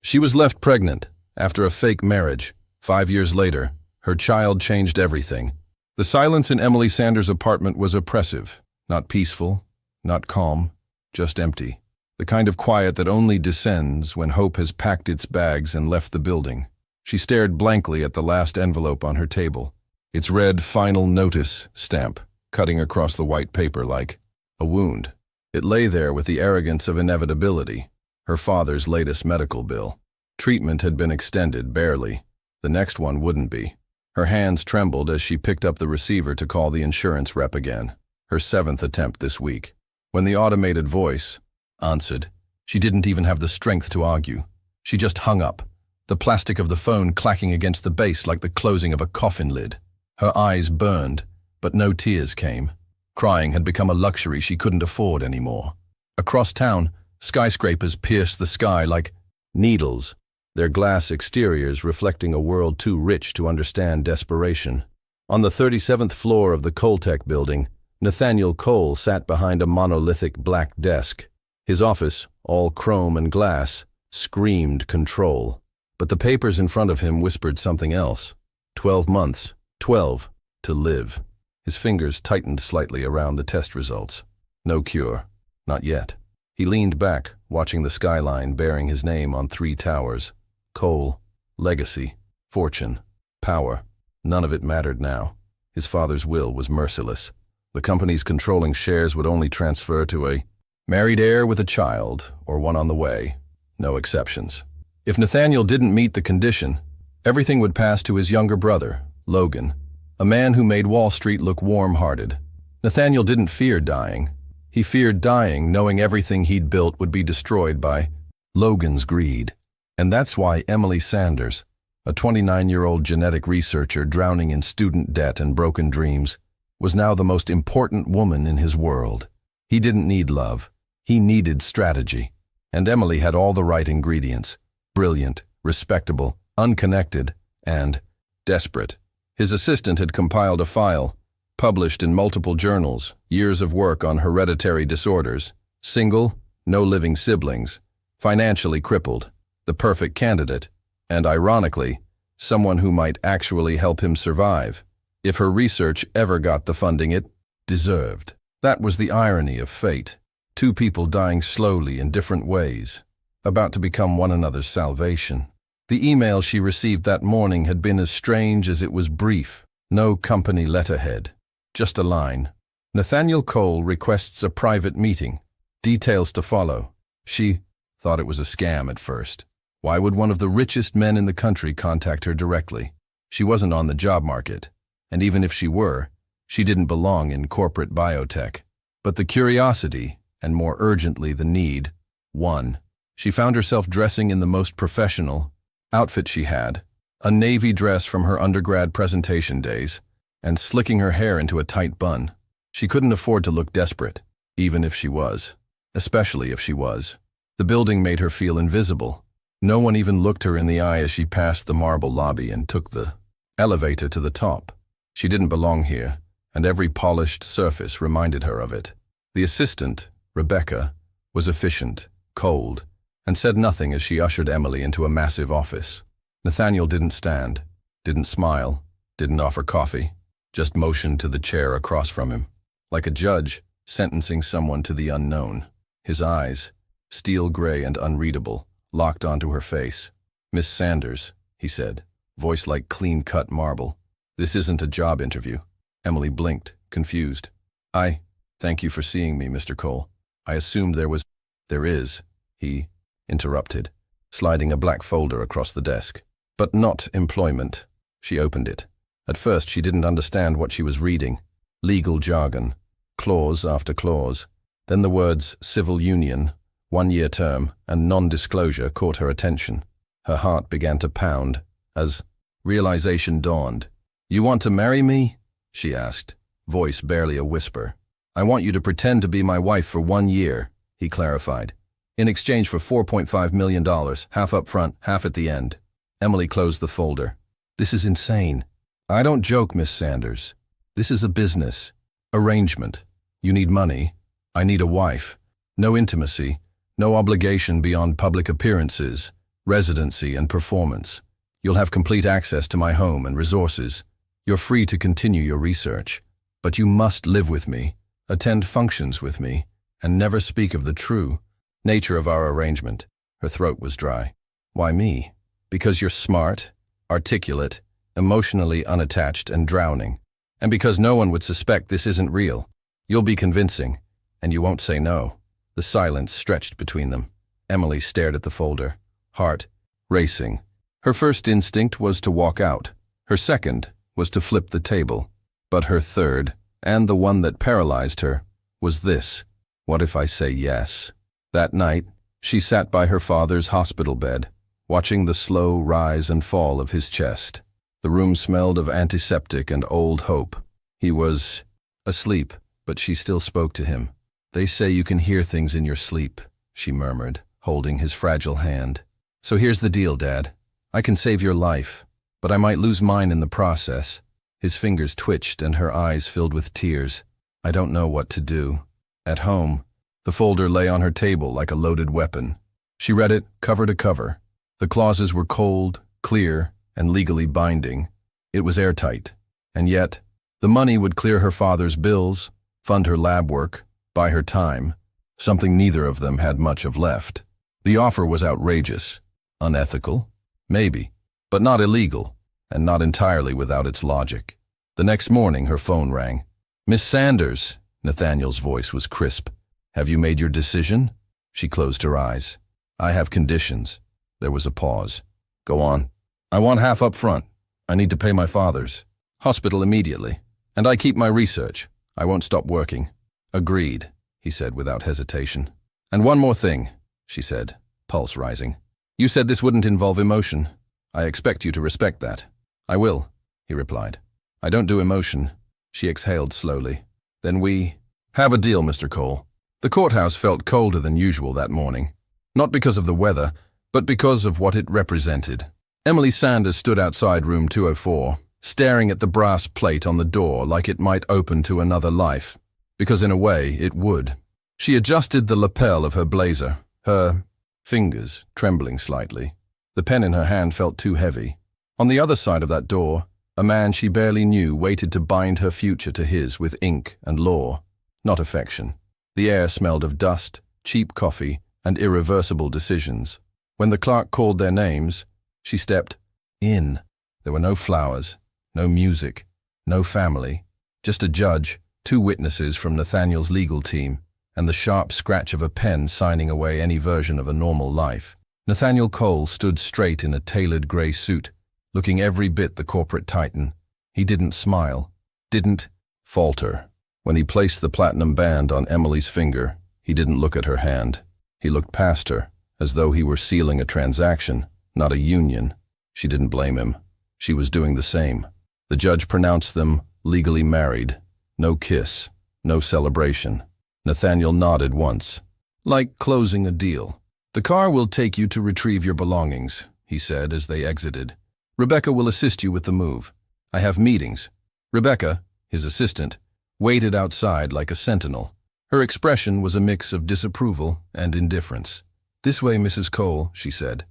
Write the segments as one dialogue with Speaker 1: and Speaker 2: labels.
Speaker 1: She was left pregnant after a fake marriage. 5 years later, her child changed everything. The silence in Emily Sanders' apartment was oppressive, not peaceful, not calm, just empty. The kind of quiet that only descends when hope has packed its bags and left the building. She stared blankly at the last envelope on her table, its red final notice stamp cutting across the white paper like a wound. It lay there with the arrogance of inevitability, her father's latest medical bill. Treatment had been extended, barely. The next one wouldn't be. Her hands trembled as she picked up the receiver to call the insurance rep again, her 7th attempt this week. When the automated voice answered, she didn't even have the strength to argue. She just hung up, the plastic of the phone clacking against the base like the closing of a coffin lid. Her eyes burned, but no tears came. Crying had become a luxury she couldn't afford anymore. Across town, skyscrapers pierced the sky like needles, their glass exteriors reflecting a world too rich to understand desperation. On the 37th floor of the Coltech building, Nathaniel Cole sat behind a monolithic black desk. His office, all chrome and glass, screamed control. But the papers in front of him whispered something else. 12 months, 12, to live. His fingers tightened slightly around the test results. No cure, not yet. He leaned back, watching the skyline bearing his name on 3 towers. Cole, legacy, fortune, power. None of it mattered now. His father's will was merciless. The company's controlling shares would only transfer to a married heir with a child, or one on the way. No exceptions. If Nathaniel didn't meet the condition, everything would pass to his younger brother, Logan, a man who made Wall Street look warm-hearted. Nathaniel didn't fear dying. He feared dying knowing everything he'd built would be destroyed by Logan's greed. And that's why Emily Sanders, a 29-year-old genetic researcher drowning in student debt and broken dreams, was now the most important woman in his world. He didn't need love. He needed strategy. And Emily had all the right ingredients. Brilliant, respectable, unconnected, and desperate. His assistant had compiled a file, published in multiple journals, years of work on hereditary disorders, single, no living siblings, financially crippled, the perfect candidate, and ironically, someone who might actually help him survive, if her research ever got the funding it deserved. That was the irony of fate. 2 people dying slowly in different ways, about to become one another's salvation. The email she received that morning had been as strange as it was brief. No company letterhead. Just a line. Nathaniel Cole requests a private meeting. Details to follow. She thought it was a scam at first. Why would one of the richest men in the country contact her directly? She wasn't on the job market. And even if she were, she didn't belong in corporate biotech. But the curiosity, and more urgently the need, won. She found herself dressing in the most professional outfit she had, a navy dress from her undergrad presentation days, and slicking her hair into a tight bun. She couldn't afford to look desperate, even if she was. Especially if she was. The building made her feel invisible. No one even looked her in the eye as she passed the marble lobby and took the elevator to the top. She didn't belong here, and every polished surface reminded her of it. The assistant, Rebecca, was efficient, cold, and said nothing as she ushered Emily into a massive office. Nathaniel didn't stand, didn't smile, didn't offer coffee, just motioned to the chair across from him, like a judge sentencing someone to the unknown. His eyes, steel gray and unreadable, locked onto her face. "Miss Sanders," he said, voice like clean-cut marble. "This isn't a job interview." Emily blinked, confused. Thank you for seeing me, Mr. Cole. I assumed there is," he interrupted, sliding a black folder across the desk. "But not employment." She opened it. At first she didn't understand what she was reading. Legal jargon, clause after clause. Then the words civil union, 1-year term, and non-disclosure caught her attention. Her heart began to pound as realization dawned. "You want to marry me?" she asked, voice barely a whisper. "I want you to pretend to be my wife for 1 year," he clarified, "in exchange for $4.5 million, half up front, half at the end." Emily closed the folder. "This is insane." "I don't joke, Miss Sanders. This is a business. Arrangement. You need money. I need a wife. No intimacy. No obligation beyond public appearances. residency, and performance. You'll have complete access to my home and resources. You're free to continue your research. But you must live with me, attend functions with me, and never speak of the true nature of our arrangement. Her throat was dry. Why me? Because you're smart, articulate, emotionally unattached, and drowning. And because no one would suspect this isn't real. You'll be convincing, and you won't say no. The silence stretched between them. Emily stared at the folder, heart racing. Her first instinct was to walk out. Her second was to flip the table. But her third, and the one that paralyzed her, was this: what if I say yes? That night, she sat by her father's hospital bed, watching the slow rise and fall of his chest. The room smelled of antiseptic and old hope. He was asleep, but she still spoke to him. "They say you can hear things in your sleep," she murmured, holding his fragile hand. "So here's the deal, Dad. I can save your life, but I might lose mine in the process." His fingers twitched and her eyes filled with tears. "I don't know what to do." At home, the folder lay on her table like a loaded weapon. She read it cover to cover. The clauses were cold, clear, and legally binding. It was airtight. And yet, the money would clear her father's bills, fund her lab work, buy her time, something neither of them had much of left. The offer was outrageous, unethical, maybe, but not illegal, and not entirely without its logic. The next morning her phone rang. "Miss Sanders," Nathaniel's voice was crisp. "Have you made your decision?" She closed her eyes. "I have conditions." There was a pause. "Go on." "I want half up front. I need to pay my father's hospital immediately. And I keep my research. I won't stop working." "Agreed," he said without hesitation. "And one more thing," she said, pulse rising. "You said this wouldn't involve emotion. I expect you to respect that." "I will," he replied. "I don't do emotion." She exhaled slowly. "Then we have a deal, Mr. Cole." The courthouse felt colder than usual that morning. Not because of the weather, but because of what it represented. Emily Sanders stood outside room 204, staring at the brass plate on the door like it might open to another life, because in a way it would. She adjusted the lapel of her blazer, her fingers trembling slightly. The pen in her hand felt too heavy. On the other side of that door, a man she barely knew waited to bind her future to his with ink and law, not affection. The air smelled of dust, cheap coffee, and irreversible decisions. When the clerk called their names, she stepped in. There were no flowers, no music, no family, just a judge, two witnesses from Nathaniel's legal team, and the sharp scratch of a pen signing away any version of a normal life. Nathaniel Cole stood straight in a tailored gray suit, looking every bit the corporate titan. He didn't smile, didn't falter. When he placed the platinum band on Emily's finger, he didn't look at her hand. He looked past her, as though he were sealing a transaction, not a union. She didn't blame him. She was doing the same. The judge pronounced them legally married. No kiss, no celebration. Nathaniel nodded once, like closing a deal. "The car will take you to retrieve your belongings," he said as they exited. "Rebecca will assist you with the move. I have meetings." Rebecca, his assistant, waited outside like a sentinel. Her expression was a mix of disapproval and indifference. "This way, Mrs. Cole," she said,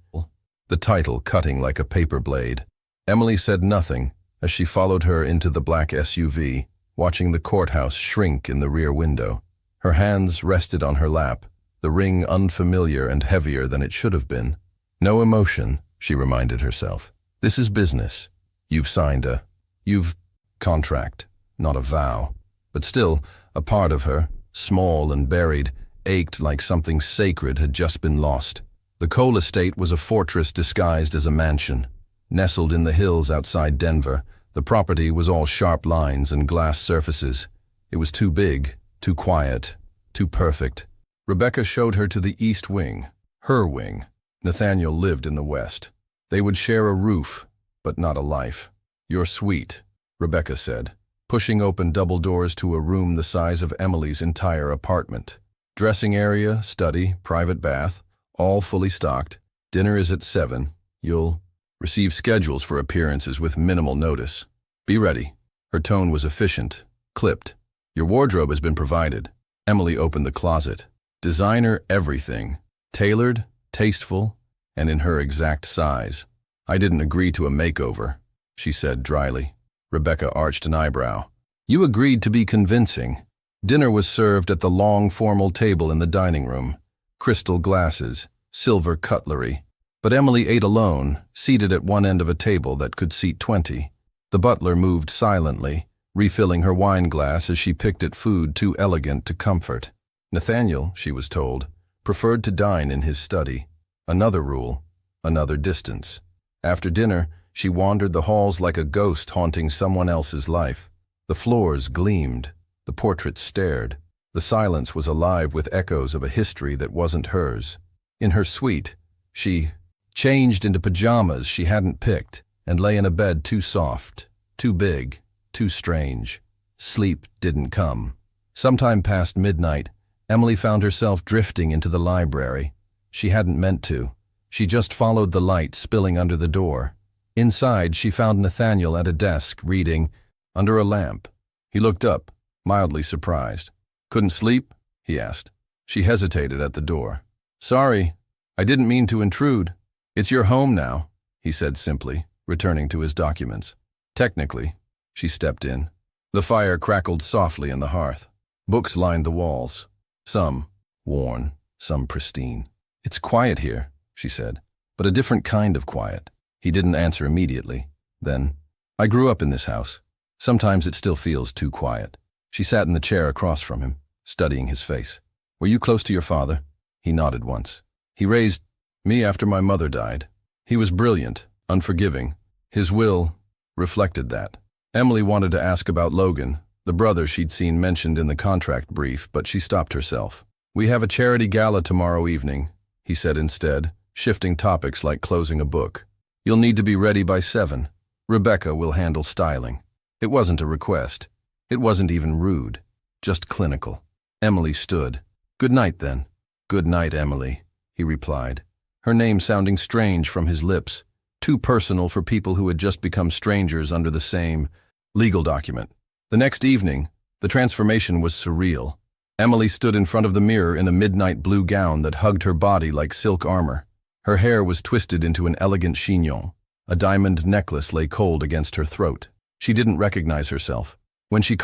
Speaker 1: the title cutting like a paper blade. Emily said nothing as she followed her into the black SUV, watching the courthouse shrink in the rear window. Her hands rested on her lap, the ring unfamiliar and heavier than it should have been. "No emotion," she reminded herself. "This is business. You've signed a contract, not a vow." But still, a part of her, small and buried, ached like something sacred had just been lost. The Cole estate was a fortress disguised as a mansion. Nestled in the hills outside Denver, the property was all sharp lines and glass surfaces. It was too big, too quiet, too perfect. Rebecca showed her to the east wing, her wing. Nathaniel lived in the west. They would share a roof, but not a life. "You're sweet," Rebecca said, pushing open double doors to a room the size of Emily's entire apartment. Dressing area, study, private bath, all fully stocked. "Dinner is at 7. You'll receive schedules for appearances with minimal notice. Be ready." Her tone was efficient, clipped. "Your wardrobe has been provided." Emily opened the closet. Designer everything. Tailored, tasteful, and in her exact size. "I didn't agree to a makeover," she said dryly. Rebecca arched an eyebrow. "You agreed to be convincing." Dinner was served at the long, formal table in the dining room. Crystal glasses, silver cutlery. But Emily ate alone, seated at one end of a table that could seat 20. The butler moved silently, refilling her wine glass as she picked at food too elegant to comfort. Nathaniel, she was told, preferred to dine in his study. Another rule, another distance. After dinner, she wandered the halls like a ghost haunting someone else's life. The floors gleamed, the portraits stared. The silence was alive with echoes of a history that wasn't hers. In her suite, she changed into pajamas she hadn't picked and lay in a bed too soft, too big, too strange. Sleep didn't come. Sometime past midnight, Emily found herself drifting into the library. She hadn't meant to. She just followed the light spilling under the door. Inside, she found Nathaniel at a desk, reading, under a lamp. He looked up, mildly surprised. "Couldn't sleep?" he asked. She hesitated at the door. "Sorry, I didn't mean to intrude. It's your home now," he said simply, returning to his documents. "Technically." She stepped in. The fire crackled softly in the hearth. Books lined the walls. Some worn, some pristine. "It's quiet here," she said, "but a different kind of quiet." He didn't answer immediately. Then, "I grew up in this house. Sometimes it still feels too quiet." She sat in the chair across from him, studying his face. "Were you close to your father?" He nodded once. "He raised me after my mother died. He was brilliant, unforgiving. His will reflected that." Emily wanted to ask about Logan, the brother she'd seen mentioned in the contract brief, but she stopped herself. "We have a charity gala tomorrow evening," he said instead, shifting topics like closing a book. "You'll need to be ready by 7. Rebecca will handle styling." It wasn't a request. It wasn't even rude, just clinical. Emily stood. "Good night, then." "Good night, Emily," he replied, her name sounding strange from his lips, too personal for people who had just become strangers under the same legal document. The next evening, the transformation was surreal. Emily stood in front of the mirror in a midnight blue gown that hugged her body like silk armor. Her hair was twisted into an elegant chignon. A diamond necklace lay cold against her throat. She didn't recognize herself. When she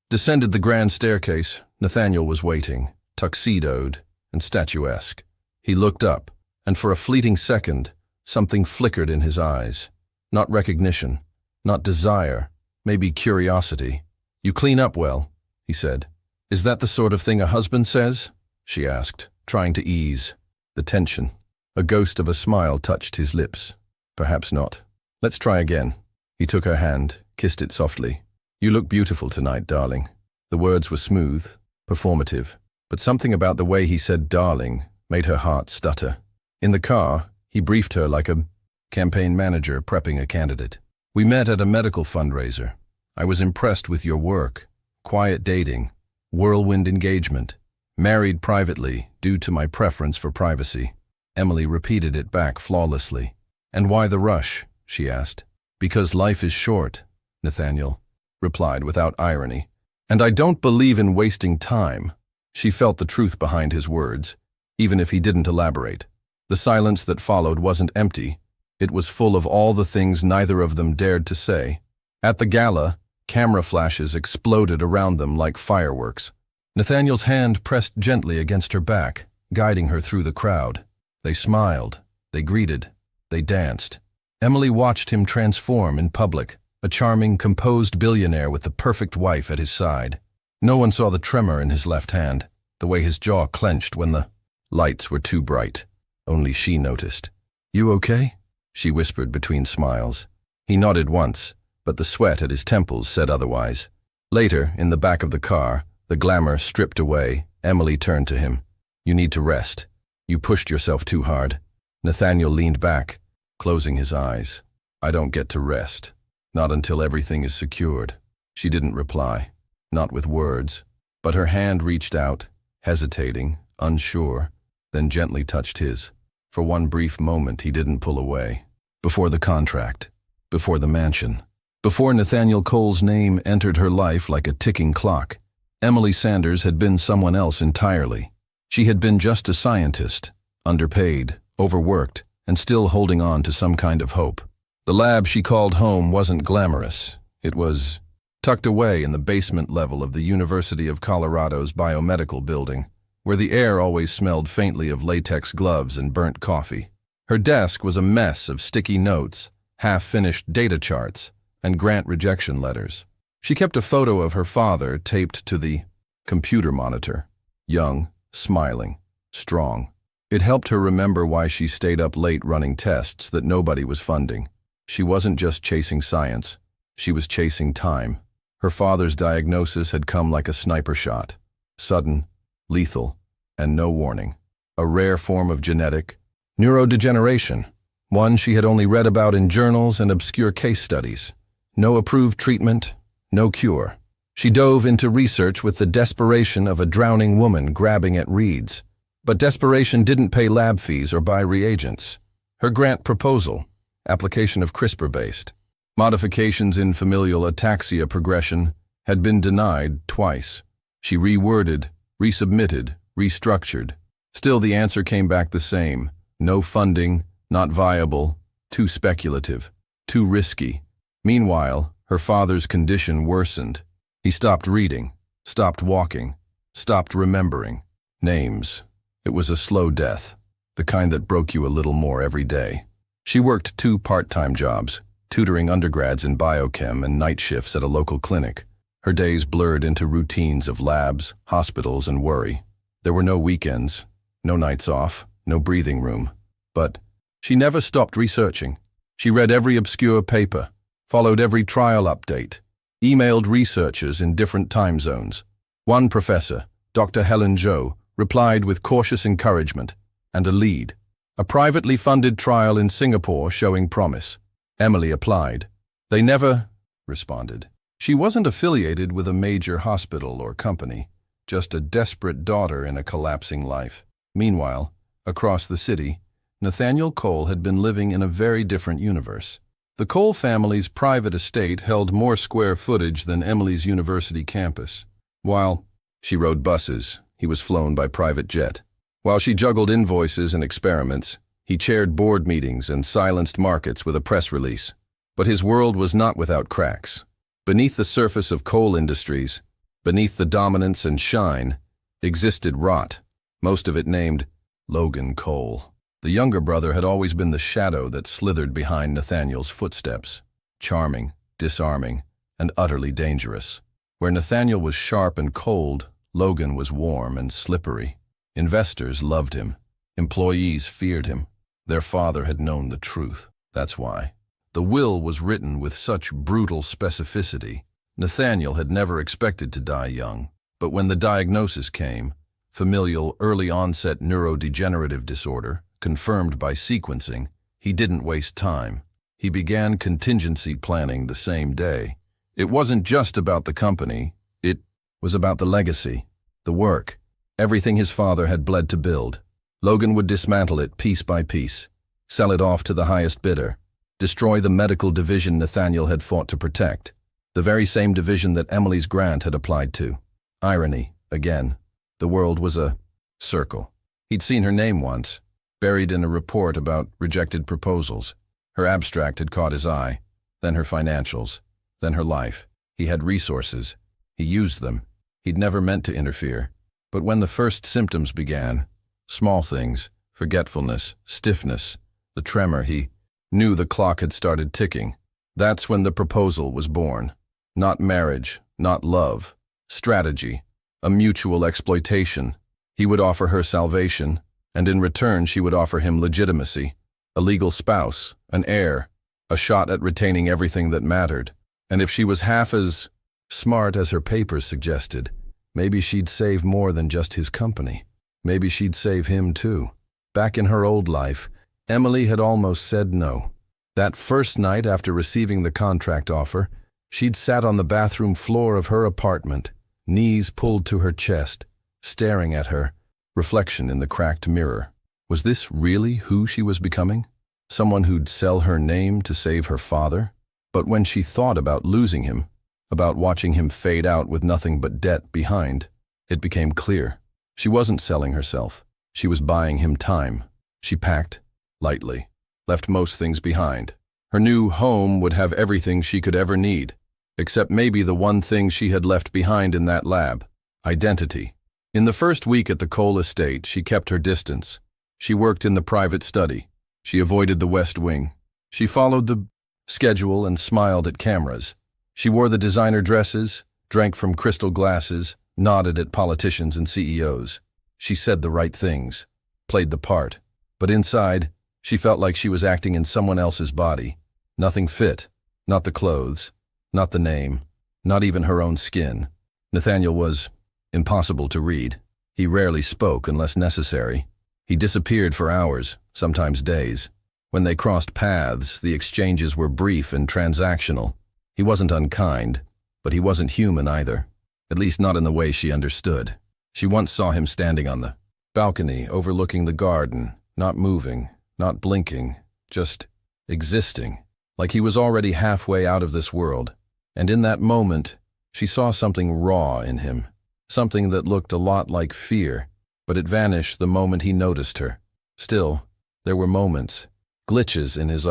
Speaker 1: descended the grand staircase, Nathaniel was waiting, tuxedoed and statuesque. He looked up, and for a fleeting second, something flickered in his eyes. Not recognition, not desire, maybe curiosity. "You clean up well," he said. "Is that the sort of thing a husband says?" she asked, trying to ease the tension. A ghost of a smile touched his lips. "Perhaps not. Let's try again." He took her hand, kissed it softly. "You look beautiful tonight, darling." The words were smooth, performative, but something about the way he said darling made her heart stutter. In the car, he briefed her like a campaign manager prepping a candidate. "We met at a medical fundraiser. I was impressed with your work. Quiet dating, whirlwind engagement, married privately due to my preference for privacy." Emily repeated it back flawlessly. "And why the rush?" she asked. "Because life is short," Nathaniel replied without irony. "And I don't believe in wasting time." She felt the truth behind his words, even if he didn't elaborate. The silence that followed wasn't empty. It was full of all the things neither of them dared to say. At the gala, camera flashes exploded around them like fireworks. Nathaniel's hand pressed gently against her back, guiding her through the crowd. They smiled, they greeted, they danced. Emily watched him transform in public, a charming, composed billionaire with the perfect wife at his side. No one saw the tremor in his left hand, the way his jaw clenched when the lights were too bright. Only she noticed. "You okay?" she whispered between smiles. He nodded once, but the sweat at his temples said otherwise. Later, in the back of the car, the glamour stripped away, Emily turned to him. "You need to rest. You pushed yourself too hard." Nathaniel leaned back, closing his eyes. "I don't get to rest. Not until everything is secured." She didn't reply, not with words, but her hand reached out, hesitating, unsure, then gently touched his. For one brief moment he didn't pull away. Before the contract, before the mansion, before Nathaniel Cole's name entered her life like a ticking clock, Emily Sanders had been someone else entirely. She had been just a scientist, underpaid, overworked, and still holding on to some kind of hope. The lab she called home wasn't glamorous. It was tucked away in the basement level of the University of Colorado's biomedical building, where the air always smelled faintly of latex gloves and burnt coffee. Her desk was a mess of sticky notes, half-finished data charts, and grant rejection letters. She kept a photo of her father taped to the computer monitor, young, smiling, strong. It helped her remember why she stayed up late running tests that nobody was funding. She wasn't just chasing science, she was chasing time. Her father's diagnosis had come like a sniper shot, sudden, lethal, and no warning. A rare form of genetic neurodegeneration, one she had only read about in journals and obscure case studies. No approved treatment, no cure. She dove into research with the desperation of a drowning woman grabbing at reeds. But desperation didn't pay lab fees or buy reagents. Her grant proposal, application of CRISPR-based modifications in familial ataxia progression, had been denied twice. She reworded, resubmitted, restructured. Still, the answer came back the same. No funding, not viable, too speculative, too risky. Meanwhile, her father's condition worsened. He stopped reading, stopped walking, stopped remembering names. It was a slow death, the kind that broke you a little more every day. She worked 2 part-time jobs, tutoring undergrads in biochem and night shifts at a local clinic. Her days blurred into routines of labs, hospitals, and worry. There were no weekends, no nights off, no breathing room. But she never stopped researching. She read every obscure paper, followed every trial update, emailed researchers in different time zones. One professor, Dr. Helen Zhou, replied with cautious encouragement and a lead. A privately funded trial in Singapore showing promise. Emily applied. They never responded. She wasn't affiliated with a major hospital or company, just a desperate daughter in a collapsing life. Meanwhile, across the city, Nathaniel Cole had been living in a very different universe. The Cole family's private estate held more square footage than Emily's university campus. While she rode buses, he was flown by private jet. While she juggled invoices and experiments, he chaired board meetings and silenced markets with a press release. But his world was not without cracks. Beneath the surface of Cole Industries, beneath the dominance and shine, existed rot, most of it named Logan Cole. The younger brother had always been the shadow that slithered behind Nathaniel's footsteps, charming, disarming, and utterly dangerous. Where Nathaniel was sharp and cold, Logan was warm and slippery. Investors loved him. Employees feared him. Their father had known the truth. That's why. The will was written with such brutal specificity. Nathaniel had never expected to die young. But when the diagnosis came, familial early-onset neurodegenerative disorder, confirmed by sequencing, he didn't waste time. He began contingency planning the same day. It wasn't just about the company. It was about the legacy, the work, everything his father had bled to build. Logan would dismantle it piece by piece, sell it off to the highest bidder, destroy the medical division Nathaniel had fought to protect, the very same division that Emily's grant had applied to. Irony, again. The world was a circle. He'd seen her name once, buried in a report about rejected proposals. Her abstract had caught his eye, then her financials, then her life. He had resources. He used them. He'd never meant to interfere. But when the first symptoms began, small things, forgetfulness, stiffness, the tremor, he knew the clock had started ticking. That's when the proposal was born. Not marriage, not love. Strategy. A mutual exploitation. He would offer her salvation, and in return she would offer him legitimacy, a legal spouse, an heir, a shot at retaining everything that mattered. And if she was half as smart as her papers suggested, maybe she'd save more than just his company. Maybe she'd save him too. Back in her old life, Emily had almost said no. That first night after receiving the contract offer, she'd sat on the bathroom floor of her apartment, knees pulled to her chest, staring at her reflection in the cracked mirror. Was this really who she was becoming? Someone who'd sell her name to save her father? But when she thought about losing him, about watching him fade out with nothing but debt behind, it became clear. She wasn't selling herself. She was buying him time. She packed lightly, left most things behind. Her new home would have everything she could ever need, except maybe the one thing she had left behind in that lab: identity. In the first week at the Cole estate, she kept her distance. She worked in the private study. She avoided the West Wing. She followed the schedule and smiled at cameras. She wore the designer dresses, drank from crystal glasses, nodded at politicians and CEOs. She said the right things, played the part. But inside, she felt like she was acting in someone else's body. Nothing fit, not the clothes, not the name, not even her own skin. Nathaniel was impossible to read. He rarely spoke unless necessary. He disappeared for hours, sometimes days. When they crossed paths, the exchanges were brief and transactional. He wasn't unkind, but he wasn't human either, at least not in the way she understood. She once saw him standing on the balcony overlooking the garden, not moving, not blinking, just existing, like he was already halfway out of this world. And in that moment, she saw something raw in him, something that looked a lot like fear, but it vanished the moment he noticed her. Still, there were moments, glitches in his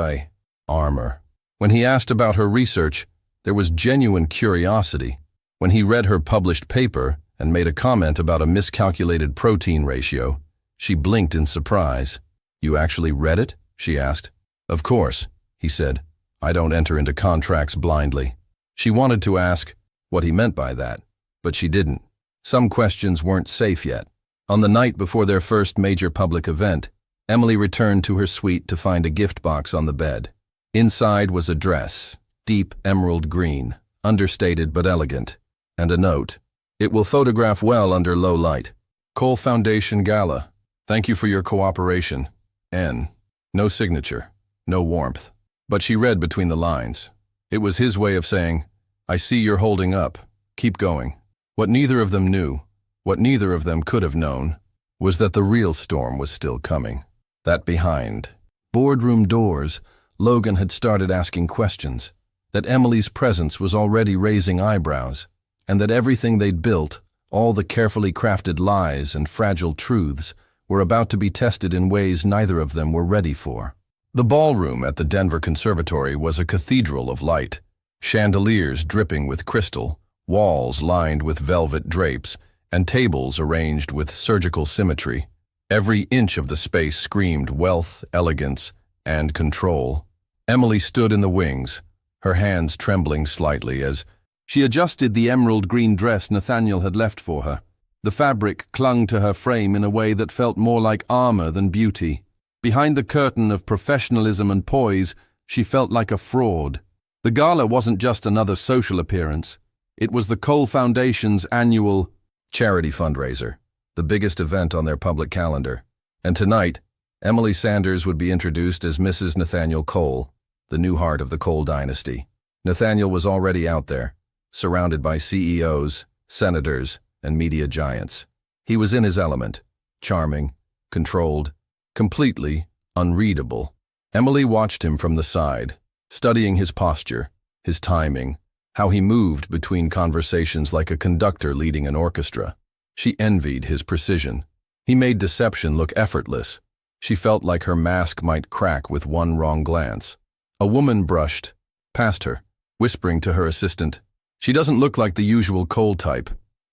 Speaker 1: armor. When he asked about her research, there was genuine curiosity. When he read her published paper and made a comment about a miscalculated protein ratio, she blinked in surprise. "You actually read it?" she asked. "Of course," he said. "I don't enter into contracts blindly." She wanted to ask what he meant by that, but she didn't. Some questions weren't safe yet. On the night before their first major public event, Emily returned to her suite to find a gift box on the bed. Inside was a dress, deep emerald green, understated but elegant, and a note. "It will photograph well under low light. Cole Foundation Gala. Thank you for your cooperation. N." No signature, no warmth. But she read between the lines. It was his way of saying, "I see you're holding up. Keep going." What neither of them knew, what neither of them could have known, was that the real storm was still coming. That behind boardroom doors, Logan had started asking questions, that Emily's presence was already raising eyebrows, and that everything they'd built, all the carefully crafted lies and fragile truths, were about to be tested in ways neither of them were ready for. The ballroom at the Denver Conservatory was a cathedral of light, chandeliers dripping with crystal, walls lined with velvet drapes, and tables arranged with surgical symmetry. Every inch of the space screamed wealth, elegance, and control. Emily stood in the wings, her hands trembling slightly as she adjusted the emerald green dress Nathaniel had left for her. The fabric clung to her frame in a way that felt more like armor than beauty. Behind the curtain of professionalism and poise, she felt like a fraud. The gala wasn't just another social appearance. It was the Cole Foundation's annual charity fundraiser, the biggest event on their public calendar. And tonight, Emily Sanders would be introduced as Mrs. Nathaniel Cole, the new heart of the Cole dynasty. Nathaniel was already out there, surrounded by CEOs, senators, and media giants. He was in his element, charming, controlled, completely unreadable. Emily watched him from the side, studying his posture, his timing, how he moved between conversations like a conductor leading an orchestra. She envied his precision. He made deception look effortless. She felt like her mask might crack with one wrong glance. A woman brushed past her, whispering to her assistant, "She doesn't look like the usual Cole type."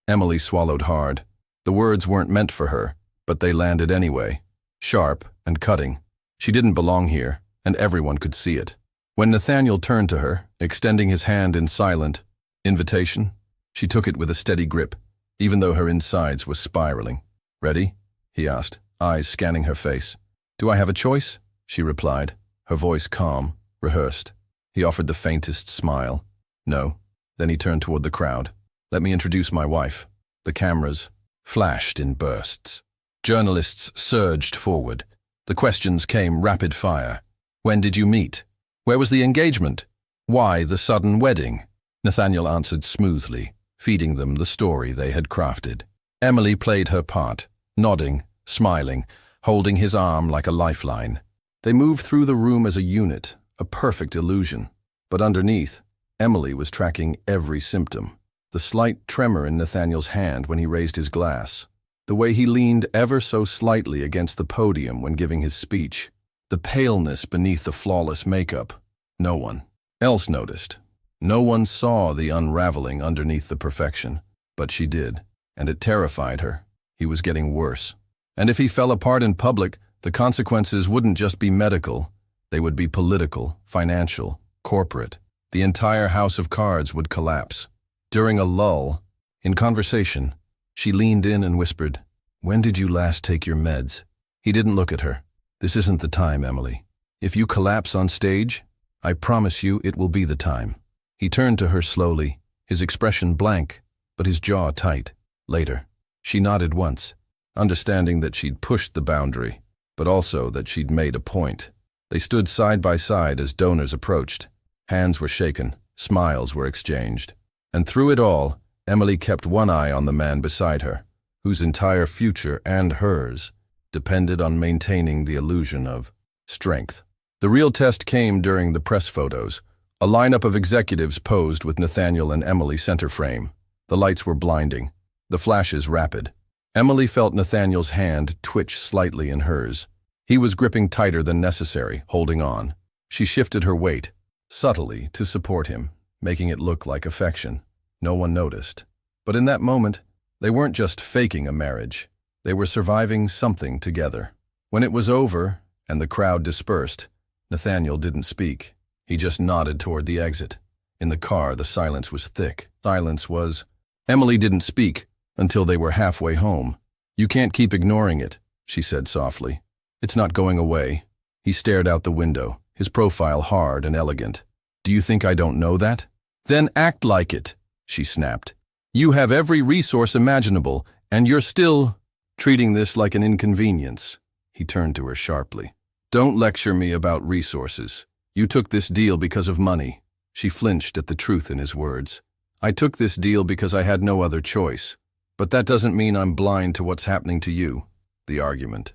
Speaker 1: Emily swallowed hard. The words weren't meant for her, but they landed anyway, sharp and cutting. She didn't belong here, and everyone could see it. When Nathaniel turned to her, extending his hand in silent invitation, she took it with a steady grip, even though her insides were spiraling. "Ready?" he asked, eyes scanning her face. "Do I have a choice?" she replied, her voice calm, rehearsed. He offered the faintest smile. "No." Then he turned toward the crowd. "Let me introduce my wife." The cameras flashed in bursts. Journalists surged forward. The questions came rapid fire. "When did you meet? Where was the engagement? Why the sudden wedding?" Nathaniel answered smoothly, feeding them the story they had crafted. Emily played her part, nodding, smiling, holding his arm like a lifeline. They moved through the room as a unit, a perfect illusion. But underneath, Emily was tracking every symptom. The slight tremor in Nathaniel's hand when he raised his glass. The way he leaned ever so slightly against the podium when giving his speech. The paleness beneath the flawless makeup. No one else noticed. No one saw the unraveling underneath the perfection, but she did, and it terrified her. He was getting worse. And if he fell apart in public, the consequences wouldn't just be medical, they would be political, financial, corporate. The entire house of cards would collapse. During a lull, in conversation, she leaned in and whispered, "When did you last take your meds?" He didn't look at her. "This isn't the time, Emily. If you collapse on stage, I promise you it will be the time." He turned to her slowly, his expression blank, but his jaw tight. Later, she nodded once, understanding that she'd pushed the boundary, but also that she'd made a point. They stood side by side as donors approached. Hands were shaken, smiles were exchanged. And through it all, Emily kept one eye on the man beside her, whose entire future and hers depended on maintaining the illusion of strength. The real test came during the press photos. A lineup of executives posed with Nathaniel and Emily center frame. The lights were blinding, the flashes rapid. Emily felt Nathaniel's hand twitch slightly in hers. He was gripping tighter than necessary, holding on. She shifted her weight, subtly, to support him, making it look like affection. No one noticed. But in that moment, they weren't just faking a marriage. They were surviving something together. When it was over, and the crowd dispersed, Nathaniel didn't speak. He just nodded toward the exit. In the car, the silence was thick. Emily didn't speak until they were halfway home. "You can't keep ignoring it," she said softly. "It's not going away." He stared out the window, his profile hard and elegant. "Do you think I don't know that?" "Then act like it," she snapped. "You have every resource imaginable, and you're still treating this like an inconvenience." He turned to her sharply. "Don't lecture me about resources. You took this deal because of money." She flinched at the truth in his words. "I took this deal because I had no other choice. But that doesn't mean I'm blind to what's happening to you." The argument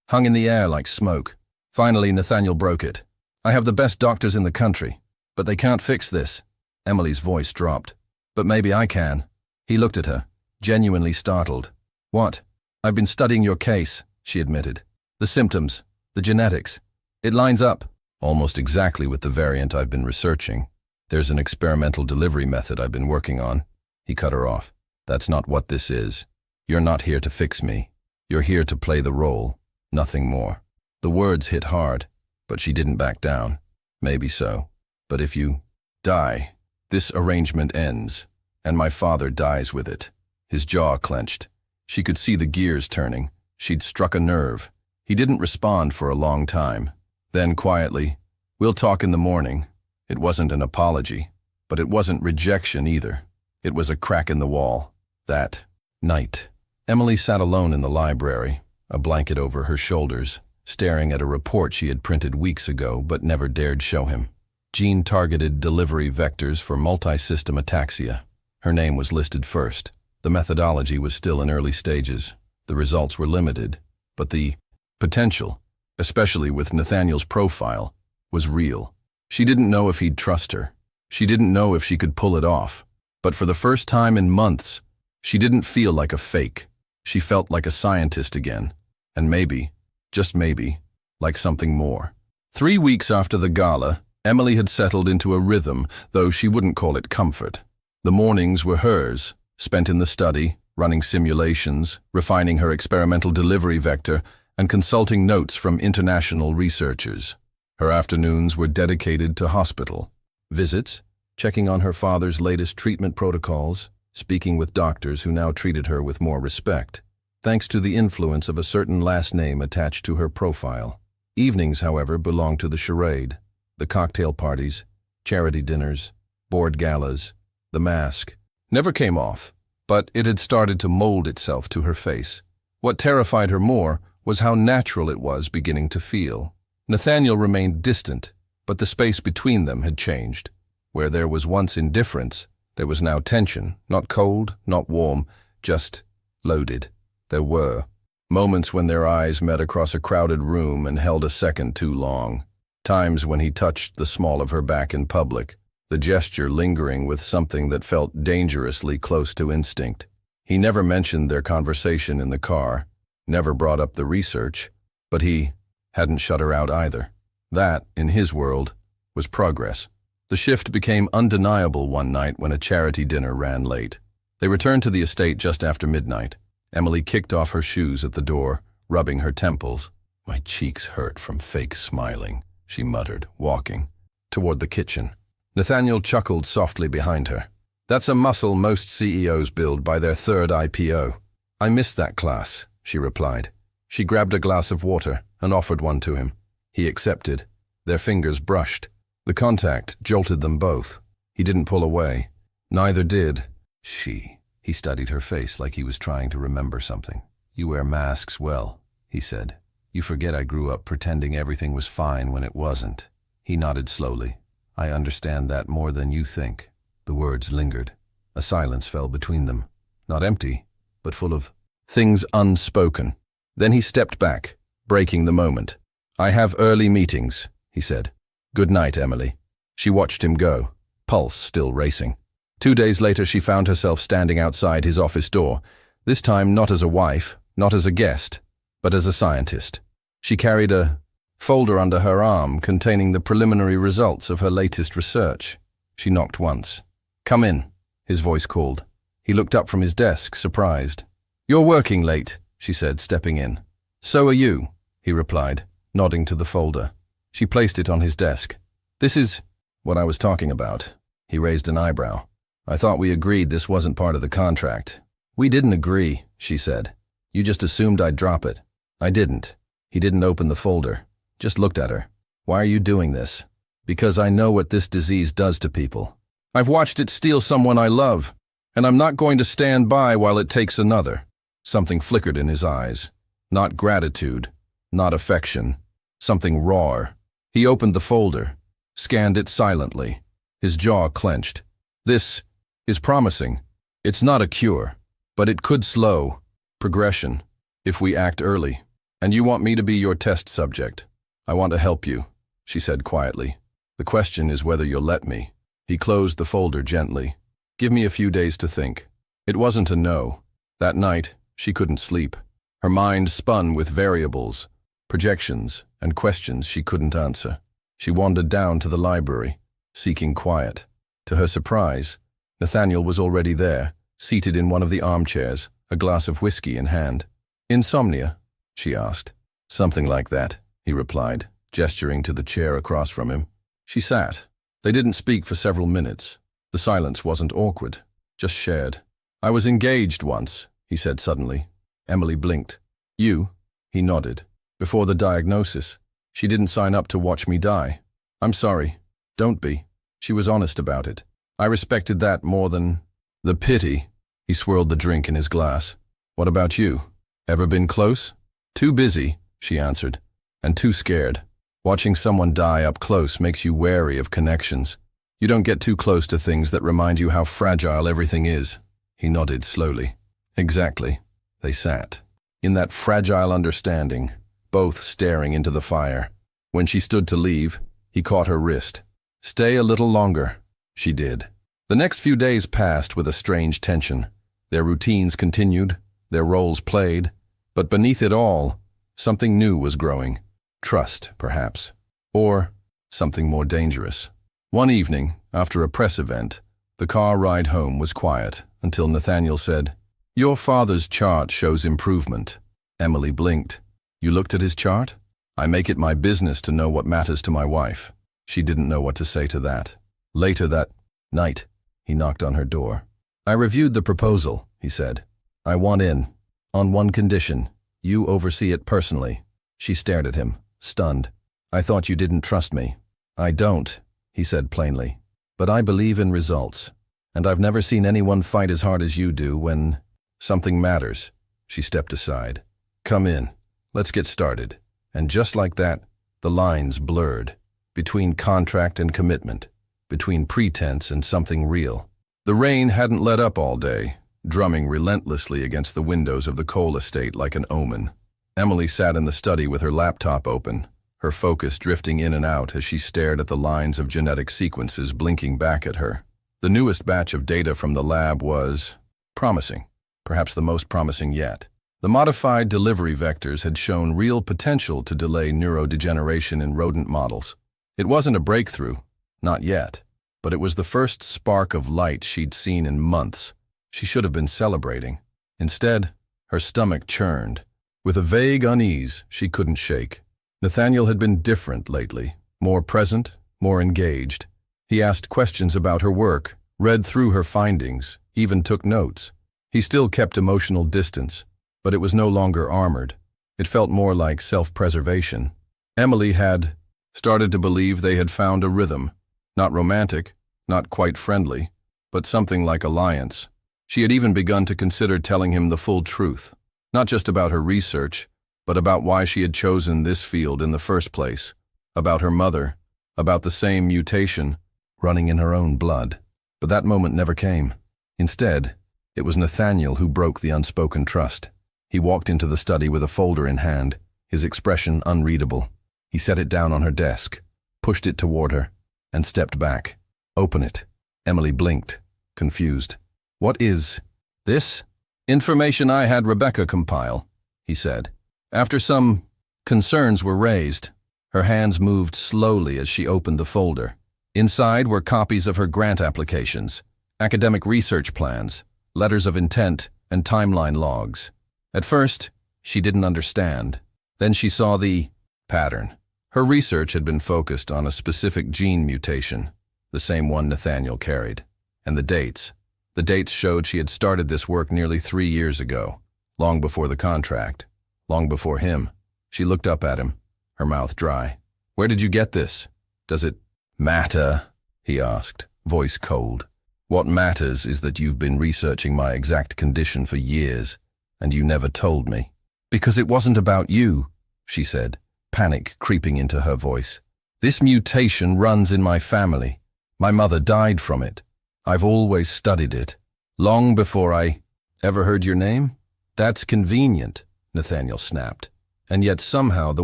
Speaker 1: hung in the air like smoke. Finally, Nathaniel broke it. "I have the best doctors in the country, but they can't fix this." Emily's voice dropped. "But maybe I can." He looked at her, genuinely startled. "What?" "I've been studying your case," she admitted. "The symptoms, the genetics. It lines up almost exactly with the variant I've been researching. There's an experimental delivery method I've been working on." He cut her off. "That's not what this is. You're not here to fix me. You're here to play the role, nothing more." The words hit hard, but she didn't back down. "Maybe so. But if you die, this arrangement ends, and my father dies with it." His jaw clenched. She could see the gears turning. She'd struck a nerve. He didn't respond for a long time. Then quietly, "We'll talk in the morning." It wasn't an apology, but it wasn't rejection either. It was a crack in the wall. That night, Emily sat alone in the library, a blanket over her shoulders, staring at a report she had printed weeks ago but never dared show him. Gene-targeted delivery vectors for multi-system ataxia. Her name was listed first. The methodology was still in early stages. The results were limited, but the potential, especially with Nathaniel's profile, was real. She didn't know if he'd trust her. She didn't know if she could pull it off. But for the first time in months, she didn't feel like a fake. She felt like a scientist again. And maybe, just maybe, like something more. 3 weeks after the gala, Emily had settled into a rhythm, though she wouldn't call it comfort. The mornings were hers, spent in the study, running simulations, refining her experimental delivery vector, and consulting notes from international researchers. Her afternoons were dedicated to hospital visits, checking on her father's latest treatment protocols, speaking with doctors who now treated her with more respect, thanks to the influence of a certain last name attached to her profile. Evenings, however, belonged to the charade, the cocktail parties, charity dinners, board galas. The mask never came off, but it had started to mold itself to her face. What terrified her more was how natural it was beginning to feel. Nathaniel remained distant, but the space between them had changed. Where there was once indifference, there was now tension, not cold, not warm, just loaded. There were moments when their eyes met across a crowded room and held a second too long. Times when he touched the small of her back in public, the gesture lingering with something that felt dangerously close to instinct. He never mentioned their conversation in the car, never brought up the research, but he hadn't shut her out either. That, in his world, was progress. The shift became undeniable one night when a charity dinner ran late. They returned to the estate just after midnight. Emily kicked off her shoes at the door, rubbing her temples. "My cheeks hurt from fake smiling," she muttered, walking toward the kitchen. Nathaniel chuckled softly behind her. "That's a muscle most CEOs build by their third IPO. "I missed that class," she replied. She grabbed a glass of water and offered one to him. He accepted. Their fingers brushed. The contact jolted them both. He didn't pull away. Neither did she. He studied her face like he was trying to remember something. "You wear masks well," he said. "You forget I grew up pretending everything was fine when it wasn't." He nodded slowly. "I understand that more than you think." The words lingered. A silence fell between them. Not empty, but full of things unspoken. Then he stepped back, breaking the moment. "I have early meetings," he said. "Good night, Emily." She watched him go, pulse still racing. 2 days later, she found herself standing outside his office door, this time not as a wife, not as a guest, but as a scientist. She carried a folder under her arm containing the preliminary results of her latest research. She knocked once. "Come in," his voice called. He looked up from his desk, surprised. "You're working late," she said, stepping in. "So are you," he replied, nodding to the folder. She placed it on his desk. "This is what I was talking about." He raised an eyebrow. "I thought we agreed this wasn't part of the contract." "We didn't agree," she said. "You just assumed I'd drop it." "I didn't." He didn't open the folder, just looked at her. "Why are you doing this?" "Because I know what this disease does to people. I've watched it steal someone I love, and I'm not going to stand by while it takes another." Something flickered in his eyes. Not gratitude, not affection, something raw. He opened the folder, scanned it silently. His jaw clenched. "This is promising. It's not a cure, but it could slow progression if we act early. And you want me to be your test subject. I want to help you," she said quietly. "The question is whether you'll let me." He closed the folder gently. "Give me a few days to think." It wasn't a no. That night, she couldn't sleep. Her mind spun with variables, projections, and questions she couldn't answer. She wandered down to the library, seeking quiet. To her surprise, Nathaniel was already there, seated in one of the armchairs, a glass of whiskey in hand. "Insomnia?" she asked. "Something like that," he replied, gesturing to the chair across from him. She sat. They didn't speak for several minutes. The silence wasn't awkward, just shared. "I was engaged once," he said suddenly. Emily blinked. "You?" He nodded. "Before the diagnosis. She didn't sign up to watch me die." "I'm sorry." "Don't be." She was honest about it. I respected that more than the pity. He swirled the drink in his glass. "What about you? Ever been close?" "Too busy," she answered, "and too scared. Watching someone die up close makes you wary of connections. You don't get too close to things that remind you how fragile everything is." He nodded slowly. "Exactly." They sat. In that fragile understanding, both staring into the fire. When she stood to leave, he caught her wrist. "Stay a little longer." She did. The next few days passed with a strange tension. Their routines continued, their roles played, but beneath it all, something new was growing. Trust, perhaps. Or something more dangerous. One evening, after a press event, the car ride home was quiet until Nathaniel said, "Your father's chart shows improvement." Emily blinked. "You looked at his chart?" "I make it my business to know what matters to my wife." She didn't know what to say to that. Later that night, he knocked on her door. "I reviewed the proposal," he said. "I want in. On one condition. You oversee it personally." She stared at him, stunned. "I thought you didn't trust me." "I don't," he said plainly. "But I believe in results. And I've never seen anyone fight as hard as you do when something matters." She stepped aside. "Come in. Let's get started." And just like that, the lines blurred. Between contract and commitment. Between pretense and something real. The rain hadn't let up all day, drumming relentlessly against the windows of the coal estate like an omen. Emily sat in the study with her laptop open, her focus drifting in and out as she stared at the lines of genetic sequences blinking back at her. The newest batch of data from the lab was promising, perhaps the most promising yet. The modified delivery vectors had shown real potential to delay neurodegeneration in rodent models. It wasn't a breakthrough, not yet, but it was the first spark of light she'd seen in months. She should have been celebrating. Instead, her stomach churned, with a vague unease she couldn't shake. Nathaniel had been different lately, more present, more engaged. He asked questions about her work, read through her findings, even took notes. He still kept emotional distance, but it was no longer armored. It felt more like self-preservation. Emily had started to believe they had found a rhythm, not romantic, not quite friendly, but something like alliance. She had even begun to consider telling him the full truth, not just about her research, but about why she had chosen this field in the first place, about her mother, about the same mutation running in her own blood. But that moment never came. Instead, it was Nathaniel who broke the unspoken trust. He walked into the study with a folder in hand, his expression unreadable. He set it down on her desk, pushed it toward her, and stepped back. "Open it." Emily blinked, confused. "What is this?" "Information I had Rebecca compile," he said. After some concerns were raised, her hands moved slowly as she opened the folder. Inside were copies of her grant applications, academic research plans, letters of intent, and timeline logs. At first, she didn't understand. Then she saw the pattern. Her research had been focused on a specific gene mutation, the same one Nathaniel carried. And the dates. The dates showed she had started this work nearly 3 years ago, long before the contract, long before him. She looked up at him, her mouth dry. "Where did you get this? Does it matter?" he asked, voice cold. "What matters is that you've been researching my exact condition for years, and you never told me." "Because it wasn't about you," she said, panic creeping into her voice. "This mutation runs in my family. My mother died from it. I've always studied it. Long before I ever heard your name?" "That's convenient," Nathaniel snapped. "And yet somehow the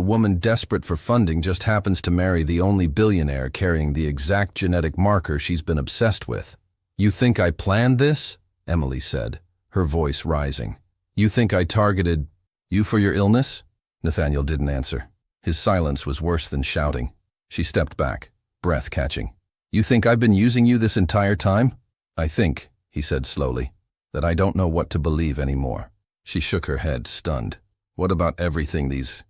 Speaker 1: woman desperate for funding just happens to marry the only billionaire carrying the exact genetic marker she's been obsessed with." "You think I planned this?" Emily said, her voice rising. "You think I targeted you for your illness?" Nathaniel didn't answer. His silence was worse than shouting. She stepped back, breath catching. "You think I've been using you this entire time?" "I think," he said slowly, "that I don't know what to believe anymore." She shook her head, stunned. "What about everything these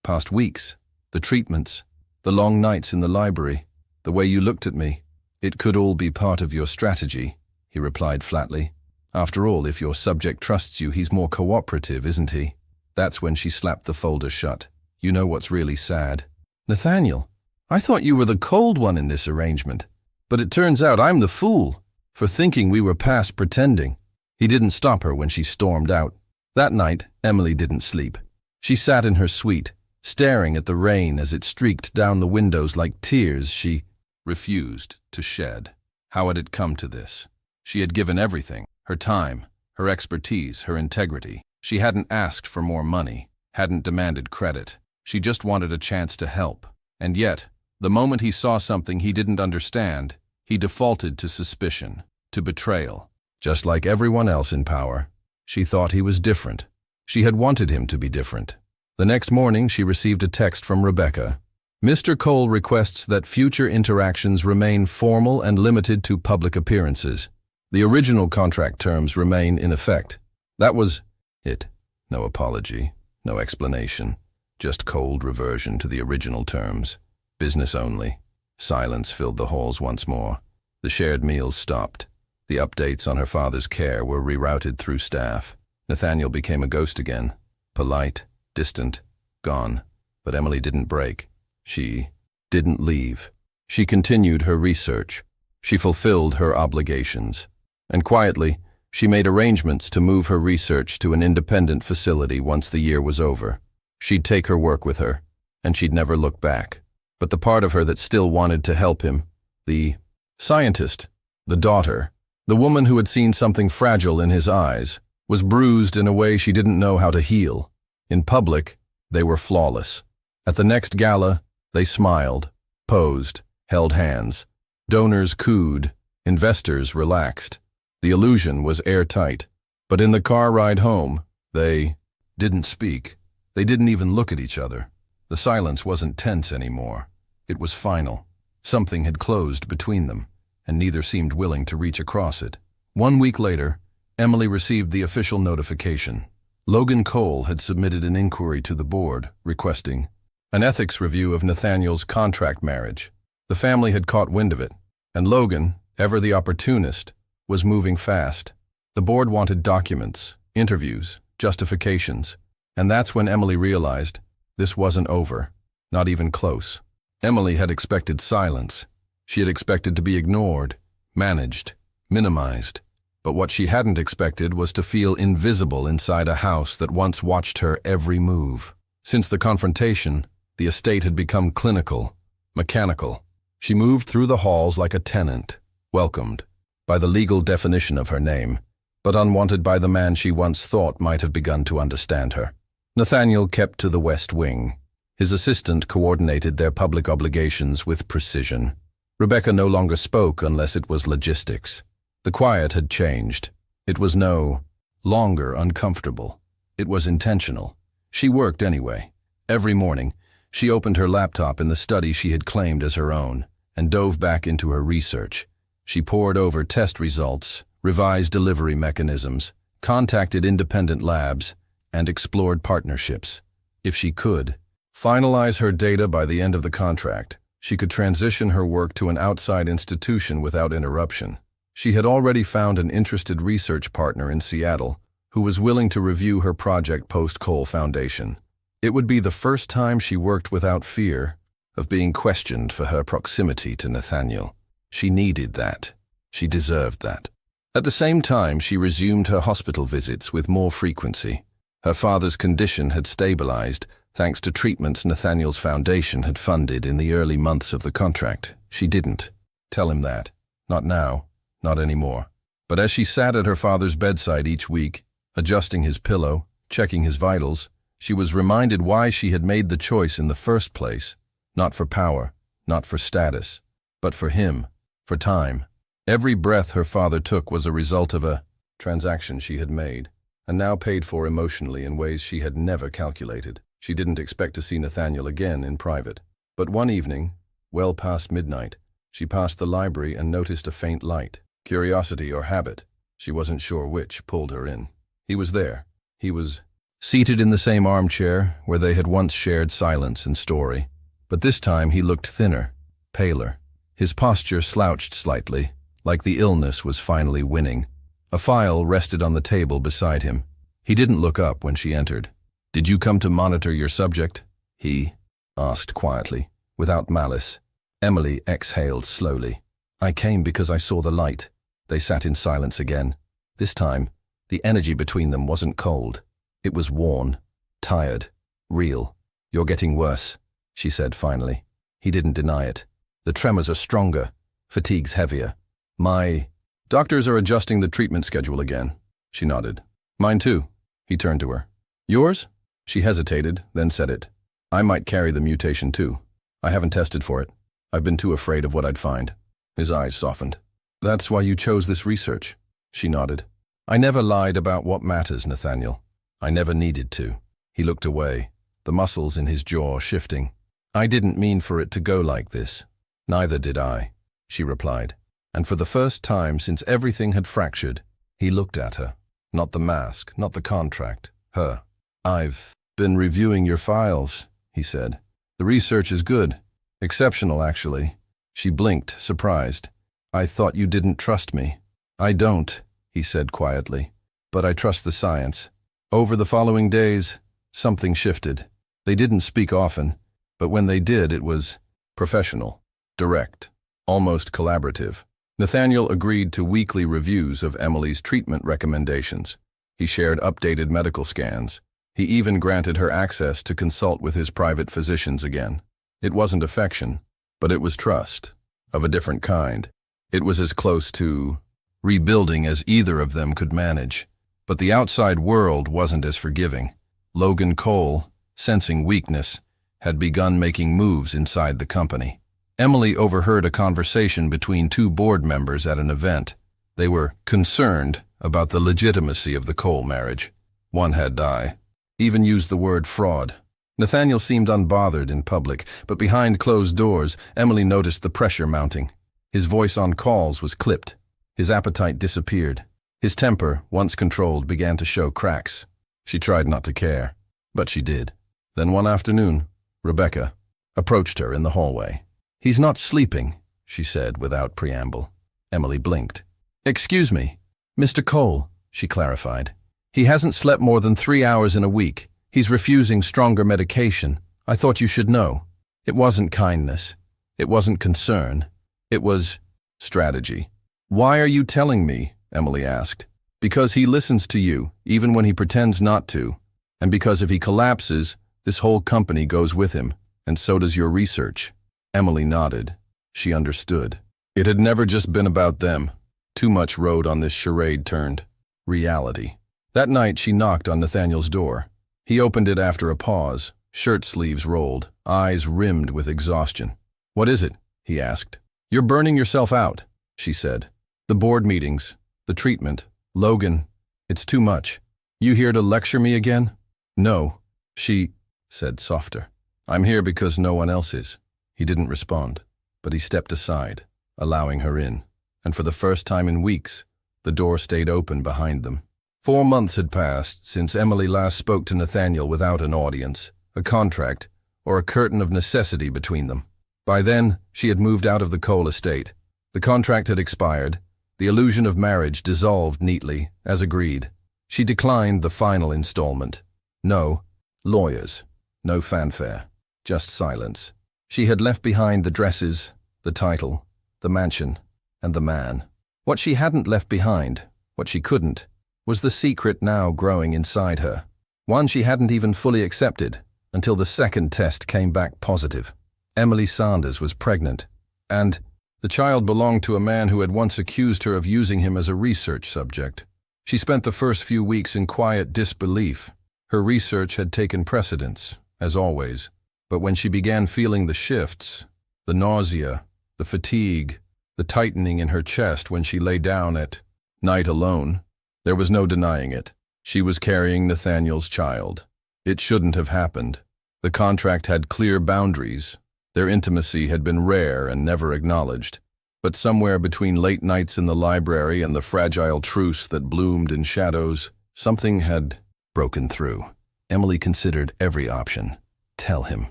Speaker 1: past weeks? The treatments, the long nights in the library, the way you looked at me?" "It could all be part of your strategy," he replied flatly. "After all, if your subject trusts you, he's more cooperative, isn't he?" That's when she slapped the folder shut. "You know what's really sad?" "Nathaniel, I thought you were the cold one in this arrangement. But it turns out I'm the fool for thinking we were past pretending." He didn't stop her when she stormed out. That night, Emily didn't sleep. She sat in her suite, staring at the rain as it streaked down the windows like tears she refused to shed. How had it come to this? She had given everything, her time, her expertise, her integrity. She hadn't asked for more money, hadn't demanded credit. She just wanted a chance to help. And yet, the moment he saw something he didn't understand, he defaulted to suspicion, to betrayal. Just like everyone else in power, she thought he was different. She had wanted him to be different. The next morning, she received a text from Rebecca. "Mr. Cole requests that future interactions remain formal and limited to public appearances. The original contract terms remain in effect." That was it. No apology, no explanation, just cold reversion to the original terms. Business only. Silence filled the halls once more. The shared meals stopped. The updates on her father's care were rerouted through staff. Nathaniel became a ghost again. Polite, distant, gone. But Emily didn't break. She didn't leave. She continued her research. She fulfilled her obligations. And quietly, she made arrangements to move her research to an independent facility once the year was over. She'd take her work with her, and she'd never look back. But the part of her that still wanted to help him, the scientist, the daughter, the woman who had seen something fragile in his eyes, was bruised in a way she didn't know how to heal. In public, they were flawless. At the next gala, they smiled, posed, held hands. Donors cooed, investors relaxed. The illusion was airtight. But in the car ride home, they didn't speak. They didn't even look at each other. The silence wasn't tense anymore. It was final. Something had closed between them, and neither seemed willing to reach across it. 1 week later, Emily received the official notification. Logan Cole had submitted an inquiry to the board, requesting an ethics review of Nathaniel's contract marriage. The family had caught wind of it, and Logan, ever the opportunist, was moving fast. The board wanted documents, interviews, justifications, and that's when Emily realized this wasn't over, not even close. Emily had expected silence. She had expected to be ignored, managed, minimized. But what she hadn't expected was to feel invisible inside a house that once watched her every move. Since the confrontation, the estate had become clinical, mechanical. She moved through the halls like a tenant, welcomed by the legal definition of her name, but unwanted by the man she once thought might have begun to understand her. Nathaniel kept to the West Wing. His assistant coordinated their public obligations with precision. Rebecca no longer spoke unless it was logistics. The quiet had changed. It was no longer uncomfortable. It was intentional. She worked anyway. Every morning, she opened her laptop in the study she had claimed as her own and dove back into her research. She pored over test results, revised delivery mechanisms, contacted independent labs, and explored partnerships. If she could finalize her data by the end of the contract, she could transition her work to an outside institution without interruption. She had already found an interested research partner in Seattle who was willing to review her project post-Cole Foundation. It would be the first time she worked without fear of being questioned for her proximity to Nathaniel. She needed that. She deserved that. At the same time, she resumed her hospital visits with more frequency. Her father's condition had stabilized, thanks to treatments Nathaniel's foundation had funded in the early months of the contract. She didn't tell him that. Not now. Not anymore. But as she sat at her father's bedside each week, adjusting his pillow, checking his vitals, she was reminded why she had made the choice in the first place. Not for power, not for status, but for him, for time. Every breath her father took was a result of a transaction she had made, and now paid for emotionally in ways she had never calculated. She didn't expect to see Nathaniel again in private. But one evening, well past midnight, she passed the library and noticed a faint light. Curiosity or habit, she wasn't sure which, pulled her in. He was there. He was seated in the same armchair where they had once shared silence and story. But this time he looked thinner, paler. His posture slouched slightly, like the illness was finally winning. A file rested on the table beside him. He didn't look up when she entered. "Did you come to monitor your subject?" he asked quietly, without malice. Emily exhaled slowly. "I came because I saw the light." They sat in silence again. This time, the energy between them wasn't cold. It was worn, tired, real. "You're getting worse," she said finally. He didn't deny it. "The tremors are stronger, fatigue's heavier. My doctors are adjusting the treatment schedule again." She nodded. "Mine too." He turned to her. "Yours?" She hesitated, then said it. "I might carry the mutation too. I haven't tested for it. I've been too afraid of what I'd find." His eyes softened. "That's why you chose this research." She nodded. "I never lied about what matters, Nathaniel. I never needed to." He looked away, the muscles in his jaw shifting. "I didn't mean for it to go like this." "Neither did I," she replied. And for the first time since everything had fractured, he looked at her. Not the mask, not the contract, her. "I've been reviewing your files," he said. "The research is good. Exceptional, actually." She blinked, surprised. "I thought you didn't trust me." "I don't," he said quietly, "but I trust the science." Over the following days, something shifted. They didn't speak often, but when they did, it was professional, direct, almost collaborative. Nathaniel agreed to weekly reviews of Emily's treatment recommendations. He shared updated medical scans. He even granted her access to consult with his private physicians again. It wasn't affection, but it was trust, of a different kind. It was as close to rebuilding as either of them could manage. But the outside world wasn't as forgiving. Logan Cole, sensing weakness, had begun making moves inside the company. Emily overheard a conversation between two board members at an event. They were concerned about the legitimacy of the Cole marriage. One had died. even used the word fraud. Nathaniel seemed unbothered in public, but behind closed doors, Emily noticed the pressure mounting. His voice on calls was clipped. His appetite disappeared. His temper, once controlled, began to show cracks. She tried not to care, but she did. Then one afternoon, Rebecca approached her in the hallway. "He's not sleeping," she said without preamble. Emily blinked. "Excuse me, Mr. Cole," she clarified. "He hasn't slept more than 3 hours in a week. He's refusing stronger medication. I thought you should know. It wasn't kindness. It wasn't concern. It was strategy." "Why are you telling me?" Emily asked. "Because he listens to you, even when he pretends not to. And because if he collapses, this whole company goes with him, and so does your research." Emily nodded. She understood. It had never just been about them. Too much rode on this charade turned reality. That night she knocked on Nathaniel's door. He opened it after a pause, shirt sleeves rolled, eyes rimmed with exhaustion. "What is it?" he asked. "You're burning yourself out," she said. "The board meetings, the treatment, Logan, it's too much. You here to lecture me again?" "No," she said softer. "I'm here because no one else is." He didn't respond, but he stepped aside, allowing her in, and for the first time in weeks, the door stayed open behind them. 4 months had passed since Emily last spoke to Nathaniel without an audience, a contract, or a curtain of necessity between them. By then, she had moved out of the Cole estate. The contract had expired. The illusion of marriage dissolved neatly, as agreed. She declined the final installment. No lawyers, no fanfare, just silence. She had left behind the dresses, the title, the mansion, and the man. What she hadn't left behind, what she couldn't, was the secret now growing inside her. One she hadn't even fully accepted, until the second test came back positive. Emily Sanders was pregnant, and the child belonged to a man who had once accused her of using him as a research subject. She spent the first few weeks in quiet disbelief. Her research had taken precedence, as always, but when she began feeling the shifts, the nausea, the fatigue, the tightening in her chest when she lay down at night alone, there was no denying it. She was carrying Nathaniel's child. It shouldn't have happened. The contract had clear boundaries. Their intimacy had been rare and never acknowledged. But somewhere between late nights in the library and the fragile truce that bloomed in shadows, something had broken through. Emily considered every option. Tell him.